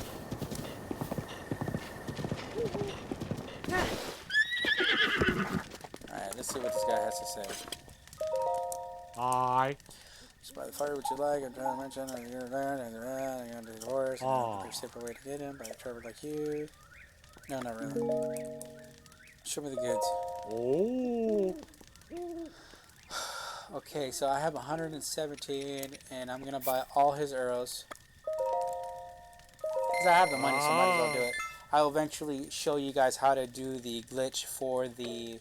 All right, let's see what this guy has to say. Hi. By the fire, which you like, I'm trying to mention, and you're there, and I'm going to do the horse, and there's a safer way to get him by a driver like you. No, not really. Show me the goods. Oh. Okay, so I have 117, and I'm gonna buy all his arrows. Because I have the money, so I might as well do it. I'll eventually show you guys how to do the glitch for the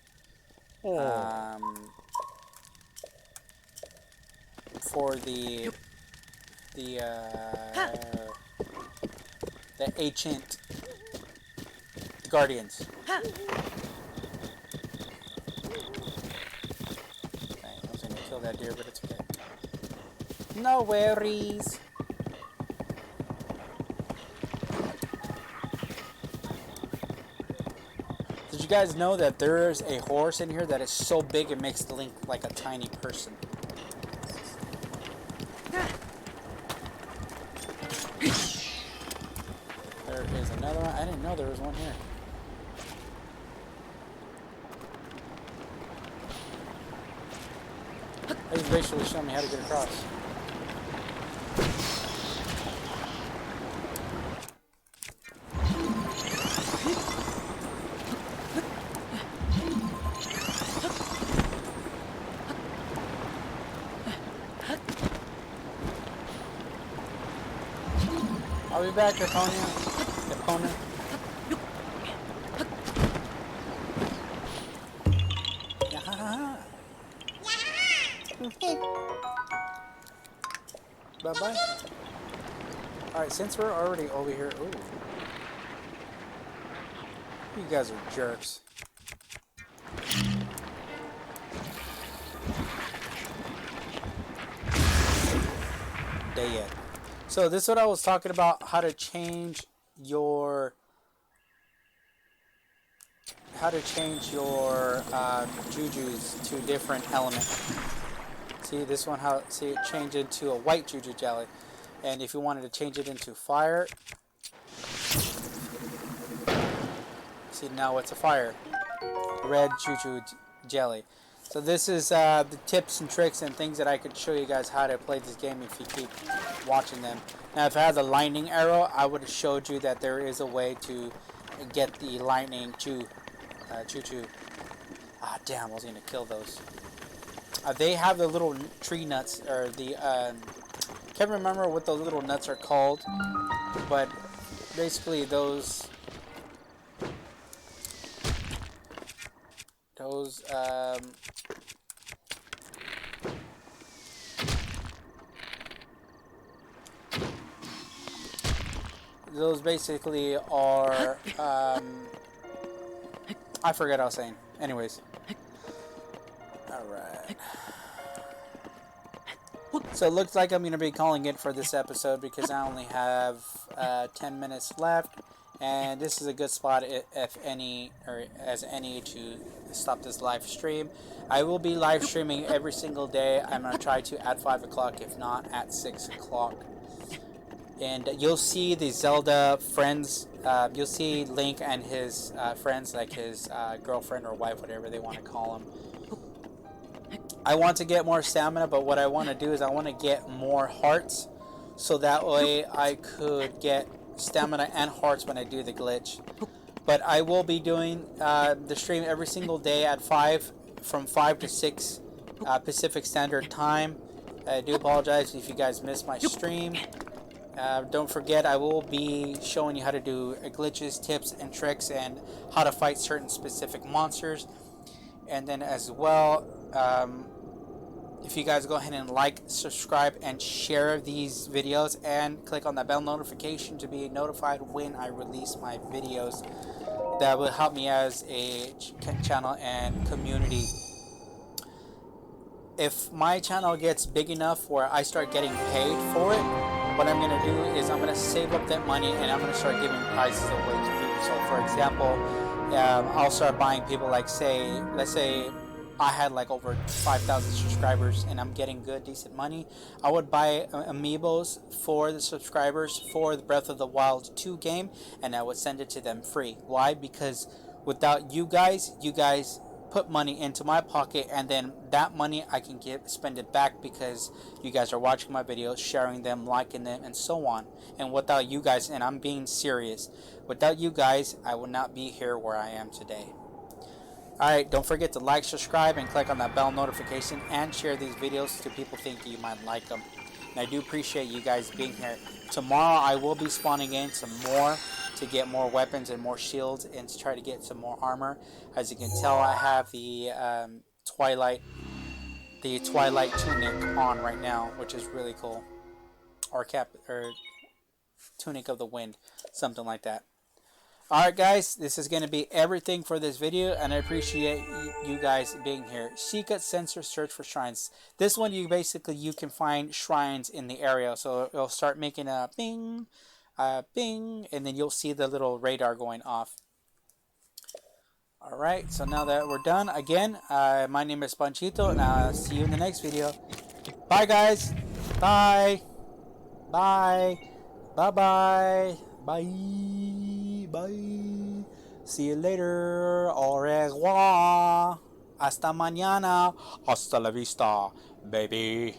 the ancient guardians. Dang, I was gonna kill that deer, but it's okay. No worries. Did you guys know that there's a horse in here that is so big it makes Link like a tiny person? There is another one. I didn't know there was one here. He's basically showing me how to get across. I'll be back, opponent. Bye-bye. Alright, since we're already over here... Ooh. You guys are jerks. Dead. So this is what I was talking about, how to change your jujus to different elements. See this one, how it changed into a white juju jelly, and if you wanted to change it into fire, see now it's a fire, red juju jelly. So this is the tips and tricks and things that I could show you guys how to play this game if you keep watching them. Now if I had the lightning arrow, I would have showed you that there is a way to get the lightning choo. Ah damn, I was gonna kill those. They have the little tree nuts, or the can't remember what the little nuts are called, but basically those basically are I forget what I was saying. Anyways. Alright. So it looks like I'm going to be calling it for this episode because I only have 10 minutes left. And this is a good spot, if any, or as any, to stop this live stream. I will be live streaming every single day. I'm going to try to at 5 o'clock, if not at 6 o'clock. And you'll see the Zelda friends, you'll see Link and his friends, like his girlfriend or wife, whatever they want to call him. I want to get more stamina, but what I want to do is I want to get more hearts, so that way I could get stamina and hearts when I do the glitch. But I will be doing the stream every single day at 5, from 5 to 6 Pacific Standard Time. I do apologize if you guys missed my stream. Don't forget, I will be showing you how to do glitches, tips, and tricks, and how to fight certain specific monsters. And then as well, if you guys go ahead and like, subscribe, and share these videos, and click on that bell notification to be notified when I release my videos, that will help me as a channel and community. If my channel gets big enough where I start getting paid for it, what I'm going to do is I'm going to save up that money and I'm going to start giving prizes away to people. So for example, I'll start buying people, like let's say I had like over 5,000 subscribers and I'm getting good, decent money. I would buy amiibos for the subscribers for the Breath of the Wild 2 game, and I would send it to them free. Why? Because without you guys put money into my pocket, and then that money I can spend it back because you guys are watching my videos, sharing them, liking them, and so on. And without you guys, and I'm being serious, without you guys, I would not be here where I am today. Alright, don't forget to like, subscribe, and click on that bell notification, and share these videos to people thinking you might like them. And I do appreciate you guys being here. Tomorrow I will be spawning in some more to get more weapons and more shields, and to try to get some more armor. As you can tell, I have the Twilight tunic on right now, which is really cool. Or tunic of the wind, something like that. Alright guys, this is going to be everything for this video, and I appreciate you guys being here. Secret Sensor Search for Shrines. This one you can find shrines in the area, so it'll start making a bing, bing, and then you'll see the little radar going off. Alright, so now that we're done, again, my name is Panchito, and I'll see you in the next video. Bye guys! Bye! Bye! Bye-bye! Bye! Bye! See you later! Au revoir! Hasta mañana! Hasta la vista, baby!